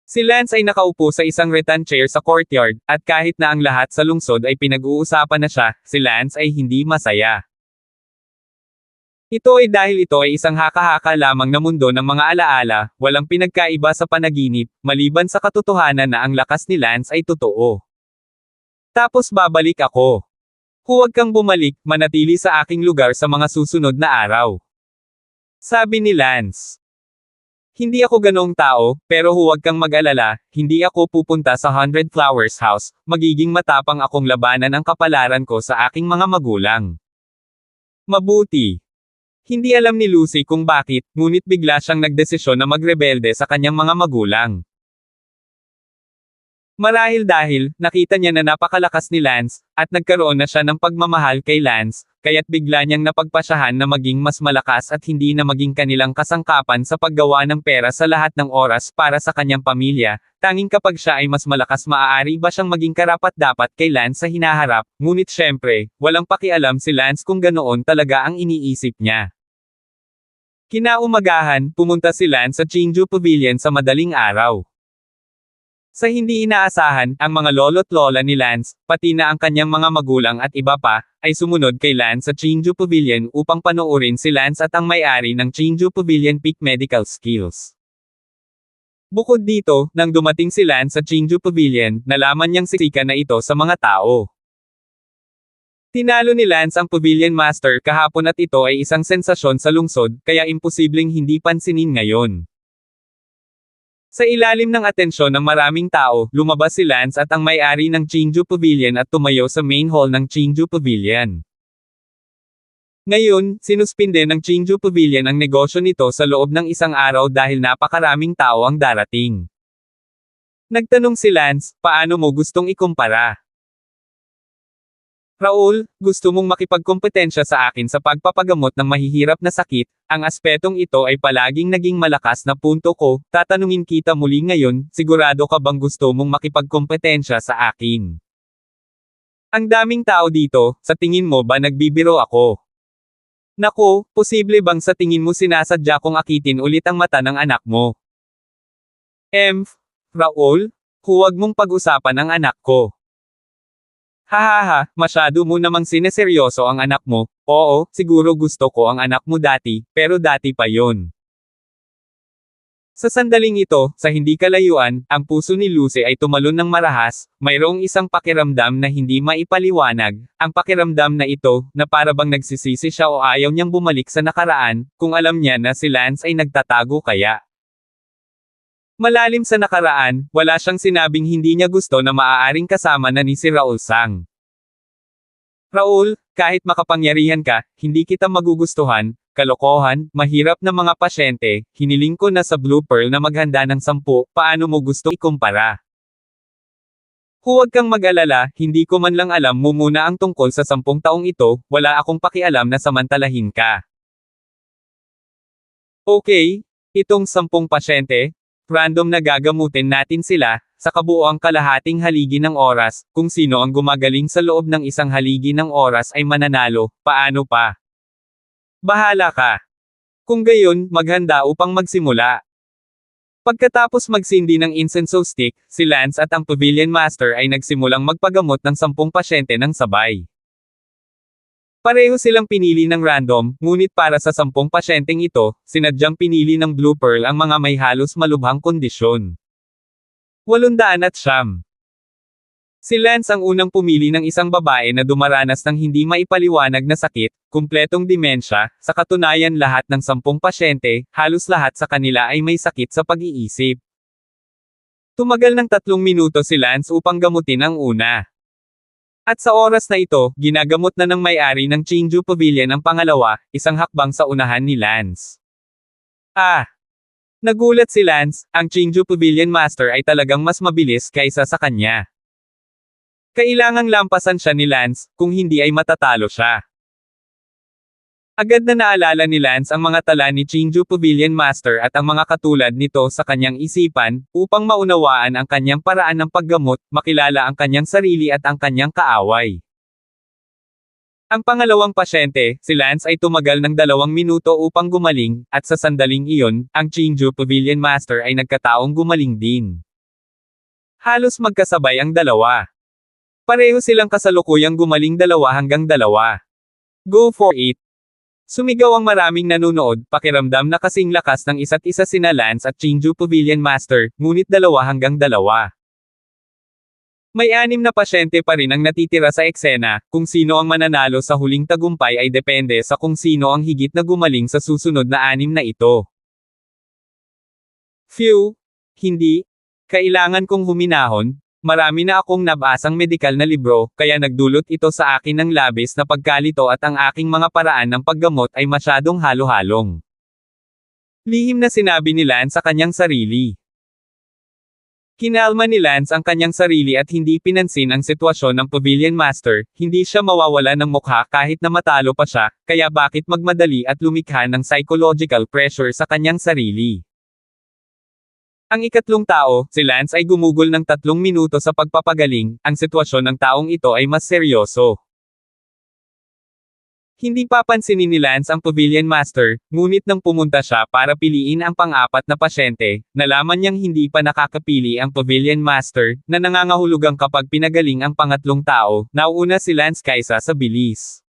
Si Lance ay nakaupo sa isang rattan chair sa courtyard, at kahit na ang lahat sa lungsod ay pinag-uusapan na siya, si Lance ay hindi masaya. Ito ay dahil ito ay isang haka-haka lamang na mundo ng mga alaala, walang pinagkaiba sa panaginip, maliban sa katotohanan na ang lakas ni Lance ay totoo. Tapos babalik ako. Huwag kang bumalik, manatili sa aking lugar sa mga susunod na araw. Sabi ni Lance. Hindi ako ganong tao, pero huwag kang mag-alala, hindi ako pupunta sa 100 Flowers House, magiging matapang akong labanan ang kapalaran ko sa aking mga magulang. Mabuti. Hindi alam ni Lucy kung bakit, ngunit bigla siyang nagdesisyon na magrebelde sa kanyang mga magulang. Marahil dahil, nakita niya na napakalakas ni Lance, at nagkaroon na siya ng pagmamahal kay Lance, kaya't bigla niyang napagpasyahan na maging mas malakas at hindi na maging kanilang kasangkapan sa paggawa ng pera sa lahat ng oras para sa kanyang pamilya, tanging kapag siya ay mas malakas maaari ba siyang maging karapat-dapat kay Lance sa hinaharap, ngunit syempre, walang pakialam si Lance kung ganoon talaga ang iniisip niya. Kinaumagahan, pumunta si Lance sa Chinju Pavilion sa madaling araw. Sa hindi inaasahan, ang mga lolo't lola ni Lance, pati na ang kanyang mga magulang at iba pa, ay sumunod kay Lance sa Chinju Pavilion upang panoorin si Lance at ang may-ari ng Chinju Pavilion Peak Medical Skills. Bukod dito, nang dumating si Lance sa Chinju Pavilion, nalaman niyang siksika na ito sa mga tao. Tinalo ni Lance ang Pavilion Master kahapon at ito ay isang sensasyon sa lungsod, kaya imposibleng hindi pansinin ngayon. Sa ilalim ng atensyon ng maraming tao, lumabas si Lance at ang may-ari ng Chinju Pavilion at tumayo sa main hall ng Chinju Pavilion. Ngayon, sinuspinde ng Chinju Pavilion ang negosyo nito sa loob ng isang araw dahil napakaraming tao ang darating. Nagtanong si Lance, paano mo gustong ikumpara? Raul, gusto mong makipagkompetensya sa akin sa pagpapagamot ng mahihirap na sakit, ang aspetong ito ay palaging naging malakas na punto ko, tatanungin kita muli ngayon, sigurado ka bang gusto mong makipagkompetensya sa akin? Ang daming tao dito, sa tingin mo ba nagbibiro ako? Nako, posible bang sa tingin mo sinasadya kong akitin ulit ang mata ng anak mo? Raul, huwag mong pag-usapan ang anak ko. Hahaha, masyado mo namang sineseryoso ang anak mo, oo, siguro gusto ko ang anak mo dati, pero dati pa yon. Sa sandaling ito, sa hindi kalayuan, ang puso ni Lucy ay tumalon ng marahas, mayroong isang pakiramdam na hindi maipaliwanag, ang pakiramdam na ito, na para bang nagsisisi siya o ayaw niyang bumalik sa nakaraan, kung alam niya na si Lance ay nagtatago kaya. Malalim sa nakaraan, wala siyang sinabing hindi niya gusto na maaaring kasama na ni si Raul Sang. Raul, kahit makapangyarihan ka, hindi kita magugustuhan, kalokohan, mahirap na mga pasyente, hiniling ko na sa Blue Pearl na maghanda ng 10, paano mo gusto ikumpara? Huwag kang mag-alala, hindi ko man lang alam mo muna ang tungkol sa 10 taong ito, wala akong pakialam na samantalahin ka. Okay, itong 10 pasyente, random na gagamutin natin sila, sa kabuoang kalahating haligi ng oras, kung sino ang gumagaling sa loob ng isang haligi ng oras ay mananalo, paano pa? Bahala ka. Kung gayon, maghanda upang magsimula. Pagkatapos magsindi ng incense stick, si Lance at ang Pavilion Master ay nagsimulang magpagamot ng 10 pasyente ng sabay. Pareho silang pinili ng random, ngunit para sa 10 pasyenteng ito, sinadyang pinili ng Blue Pearl ang mga may halos malubhang kondisyon. 809. Si Lance ang unang pumili ng isang babae na dumaranas ng hindi maipaliwanag na sakit, kumpletong dimensya, sa katunayan lahat ng 10 pasyente, halos lahat sa kanila ay may sakit sa pag-iisip. Tumagal ng 3 minuto si Lance upang gamutin ang una. At sa oras na ito, ginagamot na ng may-ari ng Chinju Pavilion ang pangalawa, isang hakbang sa unahan ni Lance. Nagulat si Lance, ang Chinju Pavilion Master ay talagang mas mabilis kaysa sa kanya. Kailangang lampasan siya ni Lance, kung hindi ay matatalo siya. Agad na naalala ni Lance ang mga tala ni Chinju Pavilion Master at ang mga katulad nito sa kanyang isipan, upang maunawaan ang kanyang paraan ng paggamot, makilala ang kanyang sarili at ang kanyang kaaway. Ang pangalawang pasyente, si Lance ay tumagal ng 2 minuto upang gumaling, at sa sandaling iyon, ang Chinju Pavilion Master ay nagkataong gumaling din. Halos magkasabay ang dalawa. Pareho silang kasalukuyang gumaling 2 hanggang 2. Go for it! Sumigaw ang maraming nanonood, pakiramdam na kasing lakas ng isa't isa sina Lance at Chinju Pavilion Master, ngunit 2-2. May 6 na pasyente pa rin ang natitira sa eksena, kung sino ang mananalo sa huling tagumpay ay depende sa kung sino ang higit na gumaling sa susunod na 6 na ito. Phew! Hindi. Kailangan kong huminahon. Marami na akong nabasang medikal na libro, kaya nagdulot ito sa akin ng labis na pagkalito at ang aking mga paraan ng paggamot ay masyadong halo-halong. Lihim na sinabi ni Lance sa kanyang sarili. Kinalma ni Lance ang kanyang sarili at hindi pinansin ang sitwasyon ng Pavilion Master, hindi siya mawawala ng mukha kahit na matalo pa siya, kaya bakit magmadali at lumikha ng psychological pressure sa kanyang sarili. Ang ikatlong tao, si Lance ay gumugol ng 3 minuto sa pagpapagaling, ang sitwasyon ng taong ito ay mas seryoso. Hindi papansinin ni Lance ang Pavilion Master, ngunit nang pumunta siya para piliin ang pang-4 na pasyente, nalaman niyang hindi pa nakakapili ang Pavilion Master, na nangangahulugang kapag pinagaling ang pangatlong tao, nauuna si Lance kaysa sa bilis.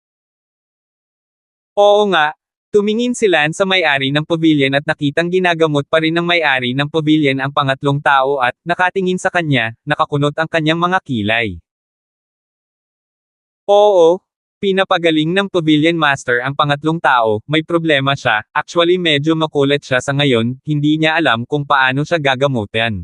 Oo nga. Tumingin si Lance sa may-ari ng pavilion at nakitang ginagamot pa rin ng may-ari ng pavilion ang pangatlong tao at, nakatingin sa kanya, nakakunot ang kanyang mga kilay. Oo, pinapagaling ng Pavilion Master ang pangatlong tao, may problema siya, actually medyo makulit siya sa ngayon, hindi niya alam kung paano siya gagamutin.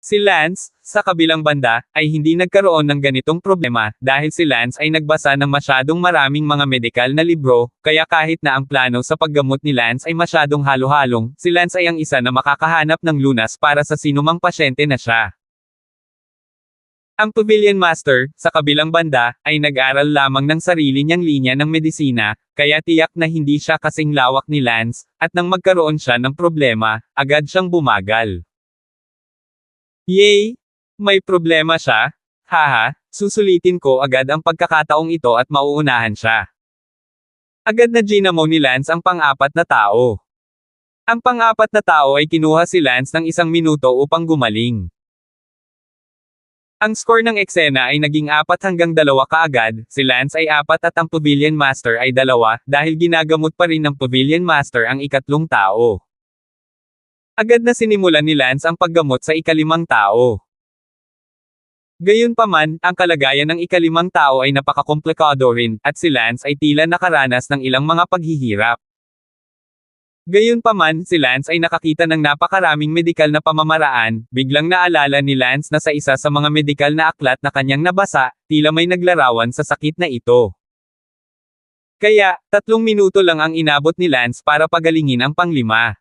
Si Lance, sa kabilang banda, ay hindi nagkaroon ng ganitong problema, dahil si Lance ay nagbasa ng masyadong maraming mga medikal na libro, kaya kahit na ang plano sa paggamot ni Lance ay masyadong halo-halong, si Lance ay ang isa na makakahanap ng lunas para sa sinumang pasyente na siya. Ang Pavilion Master, sa kabilang banda, ay nag-aral lamang ng sarili niyang linya ng medisina, kaya tiyak na hindi siya kasing lawak ni Lance, at nang magkaroon siya ng problema, agad siyang bumagal. Yay! May problema siya? Haha, susulitin ko agad ang pagkakataong ito at mauunahan siya. Agad na ginamo ni Lance ang pang-4 na tao. Ang pang-4 na tao ay kinuha si Lance ng 1 minuto upang gumaling. Ang score ng eksena ay naging 4-2 kaagad, si Lance ay 4 at ang Pavilion Master ay 2, dahil ginagamot pa rin ng Pavilion Master ang ikatlong tao. Agad na sinimulan ni Lance ang paggamot sa ika-5 tao. Gayunpaman, ang kalagayan ng ika-5 tao ay napakakomplikado rin, at si Lance ay tila nakaranas ng ilang mga paghihirap. Gayunpaman, si Lance ay nakakita ng napakaraming medikal na pamamaraan, biglang naalala ni Lance na sa isa sa mga medikal na aklat na kanyang nabasa, tila may naglarawan sa sakit na ito. Kaya, 3 minuto lang ang inabot ni Lance para pagalingin ang pang-5.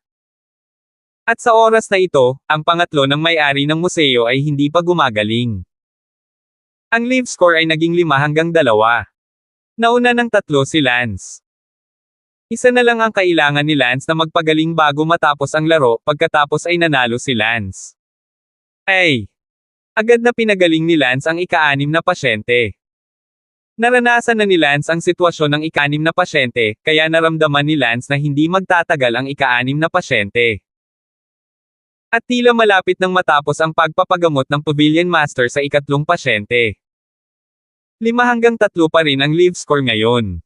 At sa oras na ito, ang pangatlo ng may-ari ng museo ay hindi pa gumagaling. Ang live score ay naging 5-2. Nauna ng 3 si Lance. Isa na lang ang kailangan ni Lance na magpagaling bago matapos ang laro, pagkatapos ay nanalo si Lance. Ay! Agad na pinagaling ni Lance ang ika-6 na pasyente. Naranasan na ni Lance ang sitwasyon ng ika-6 na pasyente, kaya naramdaman ni Lance na hindi magtatagal ang ika-6 na pasyente. At tila malapit nang matapos ang pagpapagamot ng Pavilion Master sa ikatlong pasyente. 5-3 pa rin ang live score ngayon.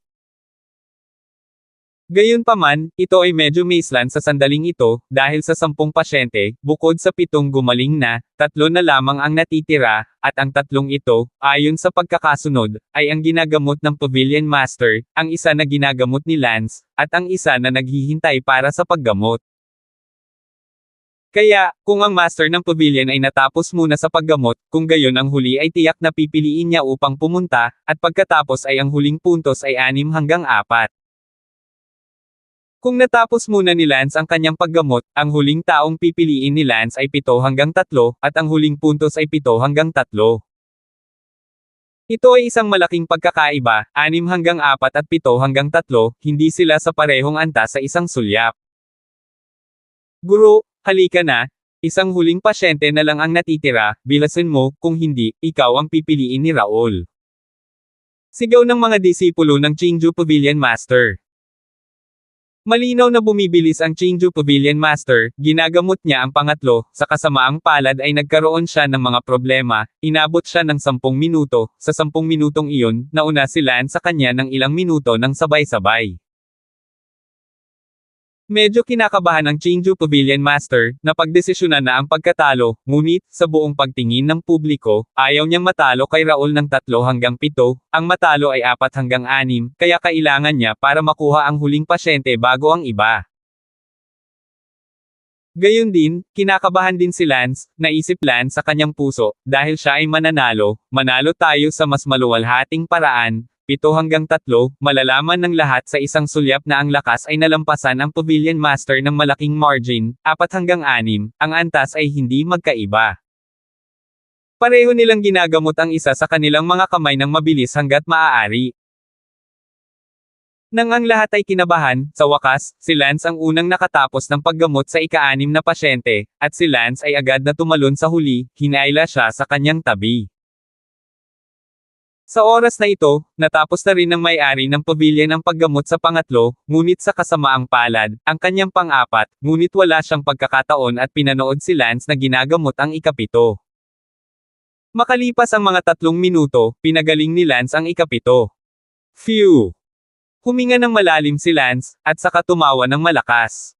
Gayunpaman, ito ay medyo maislan sa sandaling ito, dahil sa 10 pasyente, bukod sa 7 gumaling na, 3 na lamang ang natitira, at ang 3 ito, ayon sa pagkakasunod, ay ang ginagamot ng Pavilion Master, ang isa na ginagamot ni Lance, at ang isa na naghihintay para sa paggamot. Kaya, kung ang master ng pavilion ay natapos muna sa paggamot, kung gayon ang huli ay tiyak na pipiliin niya upang pumunta, at pagkatapos ay ang huling puntos ay 6-4. Kung natapos muna ni Lance ang kanyang paggamot, ang huling taong pipiliin ni Lance ay 7-3, at ang huling puntos ay 7-3. Ito ay isang malaking pagkakaiba, 6-4 at 7-3, hindi sila sa parehong antas sa isang sulyap. Guro, halika na, isang huling pasyente na lang ang natitira, bilasin mo, kung hindi, ikaw ang pipiliin ni Raul. Sigaw ng mga disipulo ng Chinju Pavilion Master. Malinaw na bumibilis ang Chingju Pavilion Master, ginagamot niya ang pangatlo, sa kasamaang palad ay nagkaroon siya ng mga problema, inabot siya ng 10 minuto, sa 10 minutong iyon, nauna si Lance sa kanya ng ilang minuto ng sabay-sabay. Medyo kinakabahan ang Chingju Pavilion Master, na pagdesisyonan na ang pagkatalo, ngunit, sa buong pagtingin ng publiko, ayaw niyang matalo kay Raul ng 3 hanggang 7, ang matalo ay 4 hanggang 6, kaya kailangan niya para makuha ang huling pasyente bago ang iba. Gayon din, kinakabahan din si Lance, naisip Lance sa kanyang puso, dahil siya ay mananalo, manalo tayo sa mas maluwalhating paraan. 7 hanggang 3, malalaman ng lahat sa isang sulyap na ang lakas ay nalampasan ang Pavilion Master ng malaking margin, 4 hanggang 6, ang antas ay hindi magkaiba. Pareho nilang ginagamot ang isa sa kanilang mga kamay ng mabilis hanggat maaari. Nang ang lahat ay kinabahan, sa wakas, si Lance ang unang nakatapos ng paggamot sa ika-6 na pasyente, at si Lance ay agad na tumalon sa huli, hinaila siya sa kanyang tabi. Sa oras na ito, natapos na rin ng may-ari ng pavilion ang paggamot sa pangatlo, ngunit sa kasamaang palad, ang kanyang pang-4, ngunit wala siyang pagkakataon at pinanood si Lance na ginagamot ang ika-7. Makalipas ang mga 3 minuto, pinagaling ni Lance ang ika-7. Phew! Huminga ng malalim si Lance, at saka tumawa ng malakas.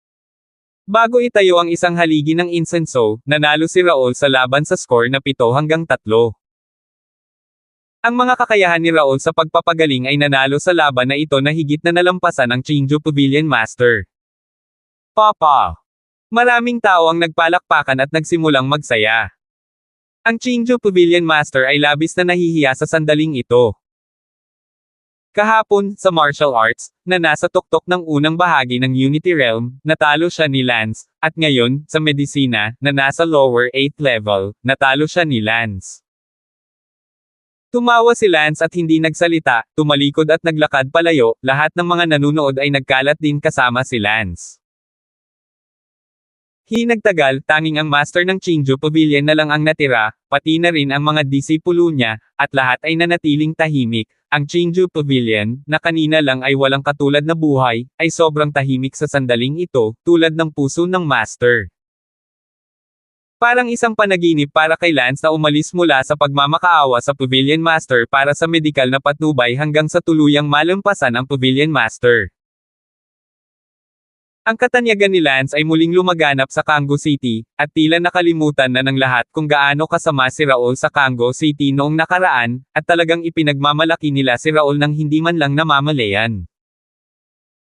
Bago itayo ang isang haligi ng insenso, nanalo si Raul sa laban sa score na 7 hanggang 3. Ang mga kakayahan ni Raul sa pagpapagaling ay nanalo sa laban na ito na higit na nalampasan ang Chingju Pavilion Master. Papa! Maraming tao ang nagpalakpakan at nagsimulang magsaya. Ang Chingju Pavilion Master ay labis na nahihiya sa sandaling ito. Kahapon, sa martial arts, na nasa tuktok ng unang bahagi ng Unity Realm, natalo siya ni Lance, at ngayon, sa medisina, na nasa lower 8th level, natalo siya ni Lance. Tumawa si Lance at hindi nagsalita, tumalikod at naglakad palayo, lahat ng mga nanunood ay nagkalat din kasama si Lance. Hinagtagal, tanging ang master ng Chingju Pavilion na lang ang natira, pati na rin ang mga disipulo niya, at lahat ay nanatiling tahimik. Ang Chingju Pavilion, na kanina lang ay walang katulad na buhay, ay sobrang tahimik sa sandaling ito, tulad ng puso ng master. Parang isang panaginip para kay Lance na umalis mula sa pagmamakaawa sa Pavilion Master para sa medikal na patnubay hanggang sa tuluyang malampasan ang Pavilion Master. Ang katanyagan ni Lance ay muling lumaganap sa Kango City, at tila nakalimutan na ng lahat kung gaano kasama si Raul sa Kango City noong nakaraan, at talagang ipinagmamalaki nila si Raul nang hindi man lang namamalayan.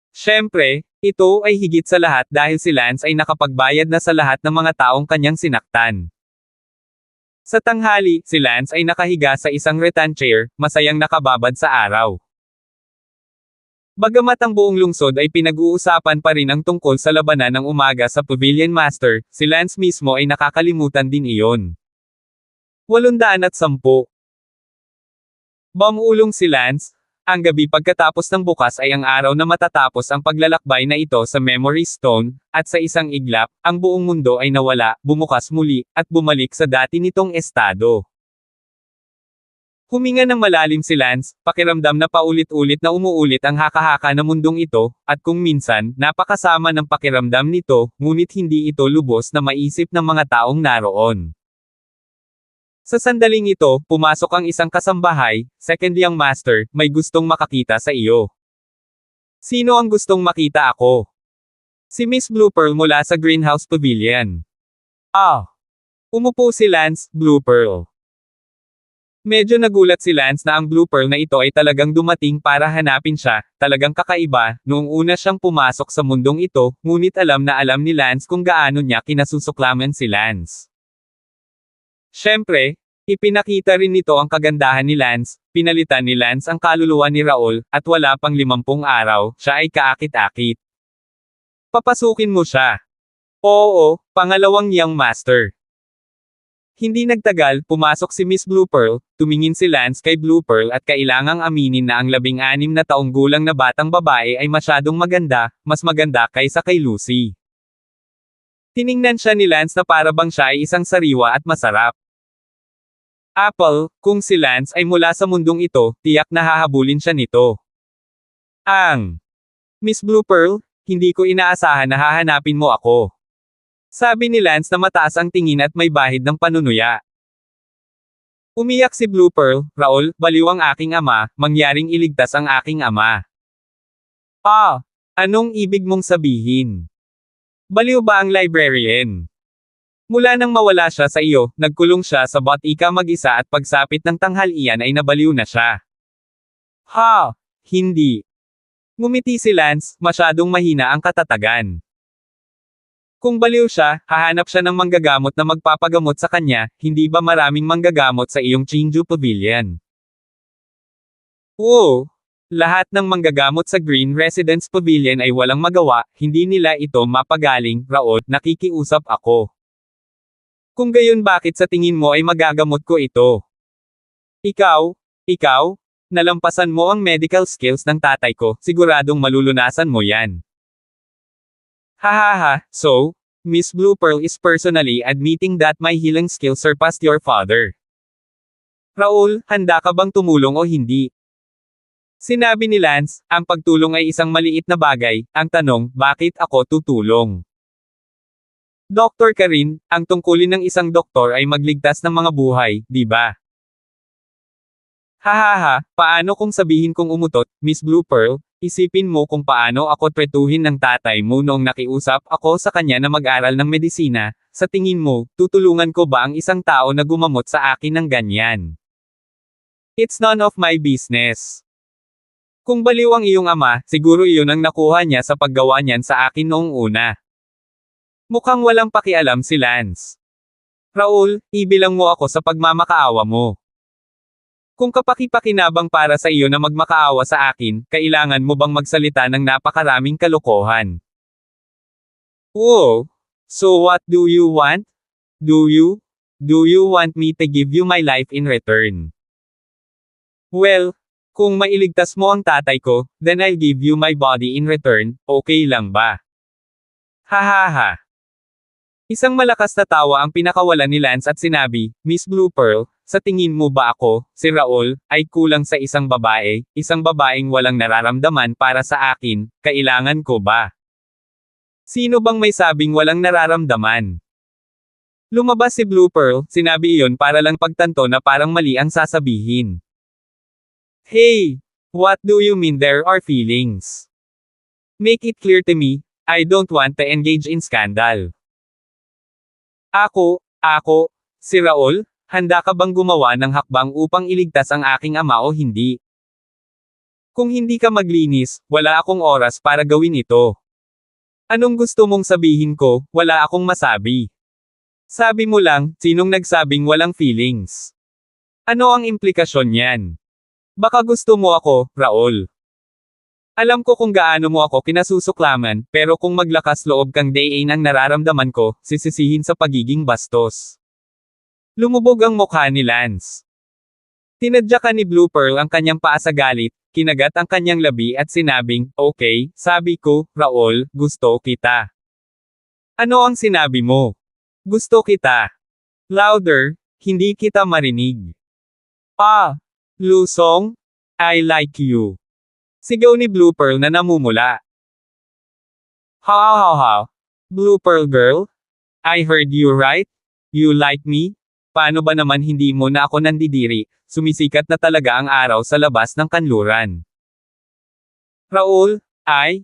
Siyempre, ito ay higit sa lahat dahil si Lance ay nakapagbayad na sa lahat ng mga taong kanyang sinaktan. Sa tanghali, si Lance ay nakahiga sa isang rattan chair, masayang nakababad sa araw. Bagamat ang buong lungsod ay pinag-uusapan pa rin ang tungkol sa labanan ng umaga sa Pavilion Master, si Lance mismo ay nakakalimutan din iyon. 810. Bumulong si Lance. Ang gabi pagkatapos ng bukas ay ang araw na matatapos ang paglalakbay na ito sa Memory Stone, at sa isang iglap, ang buong mundo ay nawala, bumukas muli, at bumalik sa dati nitong estado. Huminga ng malalim si Lance, pakiramdam na paulit-ulit na umuulit ang haka-haka na mundong ito, at kung minsan, napakasama ng pakiramdam nito, ngunit hindi ito lubos na maisip ng mga taong naroon. Sa sandaling ito, pumasok ang isang kasambahay, second young master, may gustong makakita sa iyo. Sino ang gustong makita ako? Si Miss Blue Pearl mula sa Greenhouse Pavilion. Umupo si Lance, Blue Pearl. Medyo nagulat si Lance na ang Blue Pearl na ito ay talagang dumating para hanapin siya, talagang kakaiba, noong una siyang pumasok sa mundong ito, ngunit alam na alam ni Lance kung gaano niya kinasusuklaman si Lance. Siyempre, ipinakita rin nito ang kagandahan ni Lance, pinalitan ni Lance ang kaluluwa ni Raul, at wala pang 50 araw, siya ay kaakit-akit. Papasukin mo siya. Oo, pangalawang young master. Hindi nagtagal, pumasok si Miss Blue Pearl, tumingin si Lance kay Blue Pearl at kailangang aminin na ang 16 na taong gulang na batang babae ay masyadong maganda, mas maganda kaysa kay Lucy. Tiningnan siya ni Lance na para bang siya ay isang sariwa at masarap. Apple, kung si Lance ay mula sa mundong ito, tiyak na hahabulin siya nito. Miss Blue Pearl, hindi ko inaasahan na hahanapin mo ako. Sabi ni Lance na mataas ang tingin at may bahid ng panunuya. Umiyak si Blue Pearl, Raul, baliw ang aking ama, mangyaring iligtas ang aking ama. Ah! Anong ibig mong sabihin? Baliw ba ang librarian? Mula nang mawala siya sa iyo, nagkulong siya sa botika mag-isa at pagsapit ng tanghalian ay nabaliw na siya. Ha! Hindi. Ngumiti si Lance, masyadong mahina ang katatagan. Kung baliw siya, hahanap siya ng manggagamot na magpapagamot sa kanya, hindi ba maraming manggagamot sa iyong Chinju Pavilion? Oo! Lahat ng manggagamot sa Green Residence Pavilion ay walang magawa, hindi nila ito mapagaling, Raul, nakikiusap ako. Kung gayon bakit sa tingin mo ay magagamot ko ito? Ikaw, nalampasan mo ang medical skills ng tatay ko, siguradong malulunasan mo yan. Hahaha, so, Miss Blue Pearl is personally admitting that my healing skills surpassed your father. Raul, handa ka bang tumulong o hindi? Sinabi ni Lance, ang pagtulong ay isang maliit na bagay, ang tanong, bakit ako tutulong? Dr. Karin, ang tungkulin ng isang doktor ay magligtas ng mga buhay, di ba? Hahaha, paano kung sabihin kong umutot, Miss Blue Pearl, isipin mo kung paano ako tretuhin ng tatay mo noong nakiusap ako sa kanya na mag-aral ng medisina, sa tingin mo, tutulungan ko ba ang isang tao na gumamot sa akin ng ganyan? It's none of my business. Kung baliw ang iyong ama, siguro iyon ang nakuha niya sa paggawa niyan sa akin noong una. Mukhang walang pakialam si Lance. Raul, ibilang mo ako sa pagmamakaawa mo. Kung kapaki-pakinabang para sa iyo na magmakaawa sa akin, kailangan mo bang magsalita ng napakaraming kalokohan? Oo. So what do you want? Do you want me to give you my life in return? Well, kung mailigtas mo ang tatay ko, then I'll give you my body in return, okay lang ba? Hahaha. Isang malakas na tawa ang pinakawalan ni Lance at sinabi, Miss Blue Pearl, sa tingin mo ba ako, si Raul, ay kulang sa isang babaeng walang nararamdaman para sa akin, kailangan ko ba? Sino bang may sabing walang nararamdaman? Lumabas si Blue Pearl, sinabi iyon para lang pagtanto na parang mali ang sasabihin. Hey! What do you mean there are feelings? Make it clear to me, I don't want to engage in scandal. Ako, si Raul, handa ka bang gumawa ng hakbang upang iligtas ang aking ama o hindi? Kung hindi ka maglinis, wala akong oras para gawin ito. Anong gusto mong sabihin ko, wala akong masabi. Sabi mo lang, sinong nagsabing walang feelings? Ano ang implikasyon niyan? Baka gusto mo ako, Raul. Alam ko kung gaano mo ako kinasusuklaman, pero kung maglakas loob kang dayin ang nararamdaman ko, sisisihin sa pagiging bastos. Lumubog ang mukha ni Lance. Tinadyakan ni Blue Pearl ang kanyang paa sa galit, kinagat ang kanyang labi at sinabing, okay, sabi ko, Raul, gusto kita. Ano ang sinabi mo? Gusto kita. Louder, hindi kita marinig. Lusong? I like you. Sigaw ni Blue Pearl na namumula. Ha. Blue Pearl girl? I heard you right? You like me? Paano ba naman hindi mo na ako nandidiri, sumisikat na talaga ang araw sa labas ng kanluran. Raul, I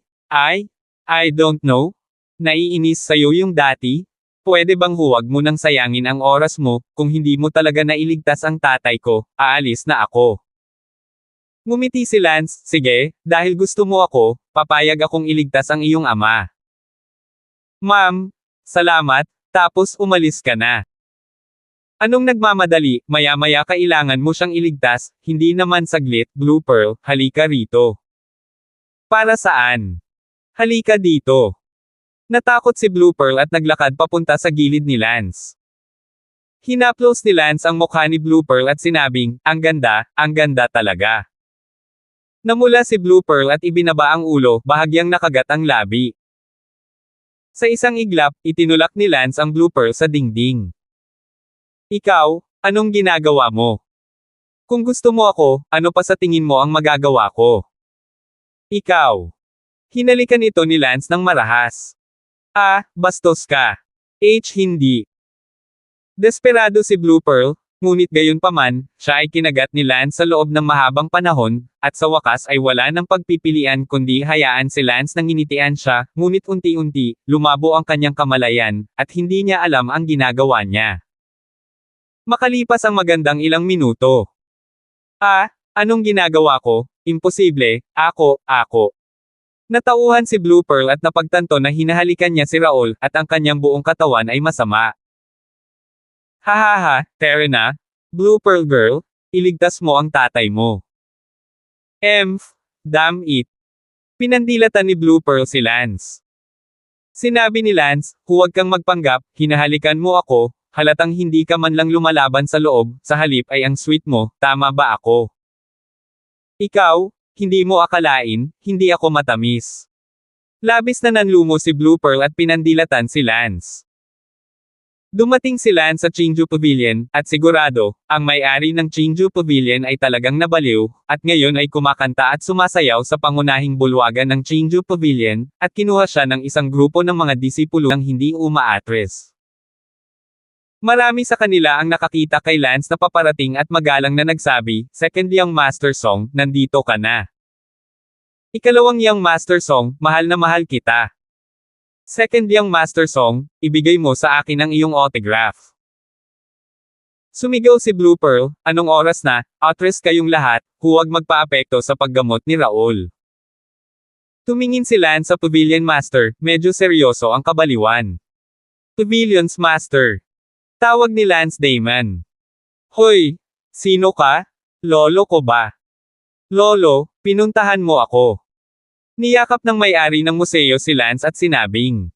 don't know. Naiinis sa'yo yung dati? Pwede bang huwag mo nang sayangin ang oras mo, kung hindi mo talaga nailigtas ang tatay ko, aalis na ako. Ngumiti si Lance, sige, dahil gusto mo ako, papayag akong iligtas ang iyong ama. Ma'am, salamat, tapos umalis ka na. Anong nagmamadali, maya-maya kailangan mo siyang iligtas, hindi naman saglit, Blue Pearl, halika rito. Para saan? Halika dito. Natakot si Blue Pearl at naglakad papunta sa gilid ni Lance. Hinaplos ni Lance ang mukha ni Blue Pearl at sinabing, ang ganda talaga. Namula si Blue Pearl at ibinaba ang ulo, bahagyang nakagat ang labi. Sa isang iglap, itinulak ni Lance ang Blue Pearl sa dingding. Ikaw, anong ginagawa mo? Kung gusto mo ako, ano pa sa tingin mo ang magagawa ko? Ikaw. Hinalikan ito ni Lance ng marahas. Bastos ka. Hindi. Desperado si Blue Pearl, ngunit gayunpaman, siya ay kinagat ni Lance sa loob ng mahabang panahon, at sa wakas ay wala ng pagpipilian kundi hayaan si Lance nang initian siya, ngunit unti-unti, lumabo ang kanyang kamalayan, at hindi niya alam ang ginagawa niya. Makalipas ang magandang ilang minuto. Anong ginagawa ko? Imposible, ako. Natauhan si Blue Pearl at napagtanto na hinahalikan niya si Raul, at ang kanyang buong katawan ay masama. Hahaha, Terena, Blue Pearl girl, iligtas mo ang tatay mo. Damn it. Pinandilatan ni Blue Pearl si Lance. Sinabi ni Lance, huwag kang magpanggap, hinahalikan mo ako, halatang hindi ka man lang lumalaban sa loob, sa halip ay ang sweet mo, tama ba ako? Ikaw, hindi mo akalain, hindi ako matamis. Labis na nanlumo si Blue Pearl at pinandilatan si Lance. Dumating si Lance sa Chinju Pavilion, at sigurado, ang may-ari ng Chinju Pavilion ay talagang nabaliw, at ngayon ay kumakanta at sumasayaw sa pangunahing bulwagan ng Chinju Pavilion, at kinuha siya ng isang grupo ng mga disipulo ng hindi umaatres. Marami sa kanila ang nakakita kay Lance na paparating at magalang na nagsabi, Second Young Master Song, nandito ka na. Ikalawang Young Master Song, mahal na mahal kita. Second Young Master Song, ibigay mo sa akin ang iyong autograph. Sumigaw si Blue Pearl, anong oras na, atres kayong lahat, huwag magpaapekto sa paggamot ni Raul. Tumingin si Lance sa Pavilion Master, medyo seryoso ang kabaliwan. Pavilion's Master. Tawag ni Lance Damon. Hoy! Sino ka? Lolo ko ba? Lolo, pinuntahan mo ako. Niyakap ng may-ari ng museo si Lance at sinabing.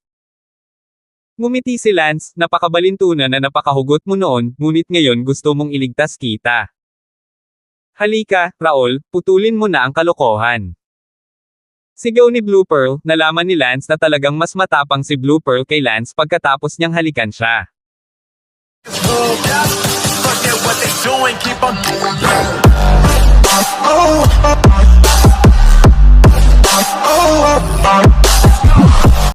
Ngumiti si Lance, napakabalintunan na napakahugot mo noon, ngunit ngayon gusto mong iligtas kita. Halika, Raul, putulin mo na ang kalokohan. Sigaw ni Blue Pearl, nalaman ni Lance na talagang mas matapang si Blue Pearl kay Lance pagkatapos niyang halikan siya. Forget what they doing, keep on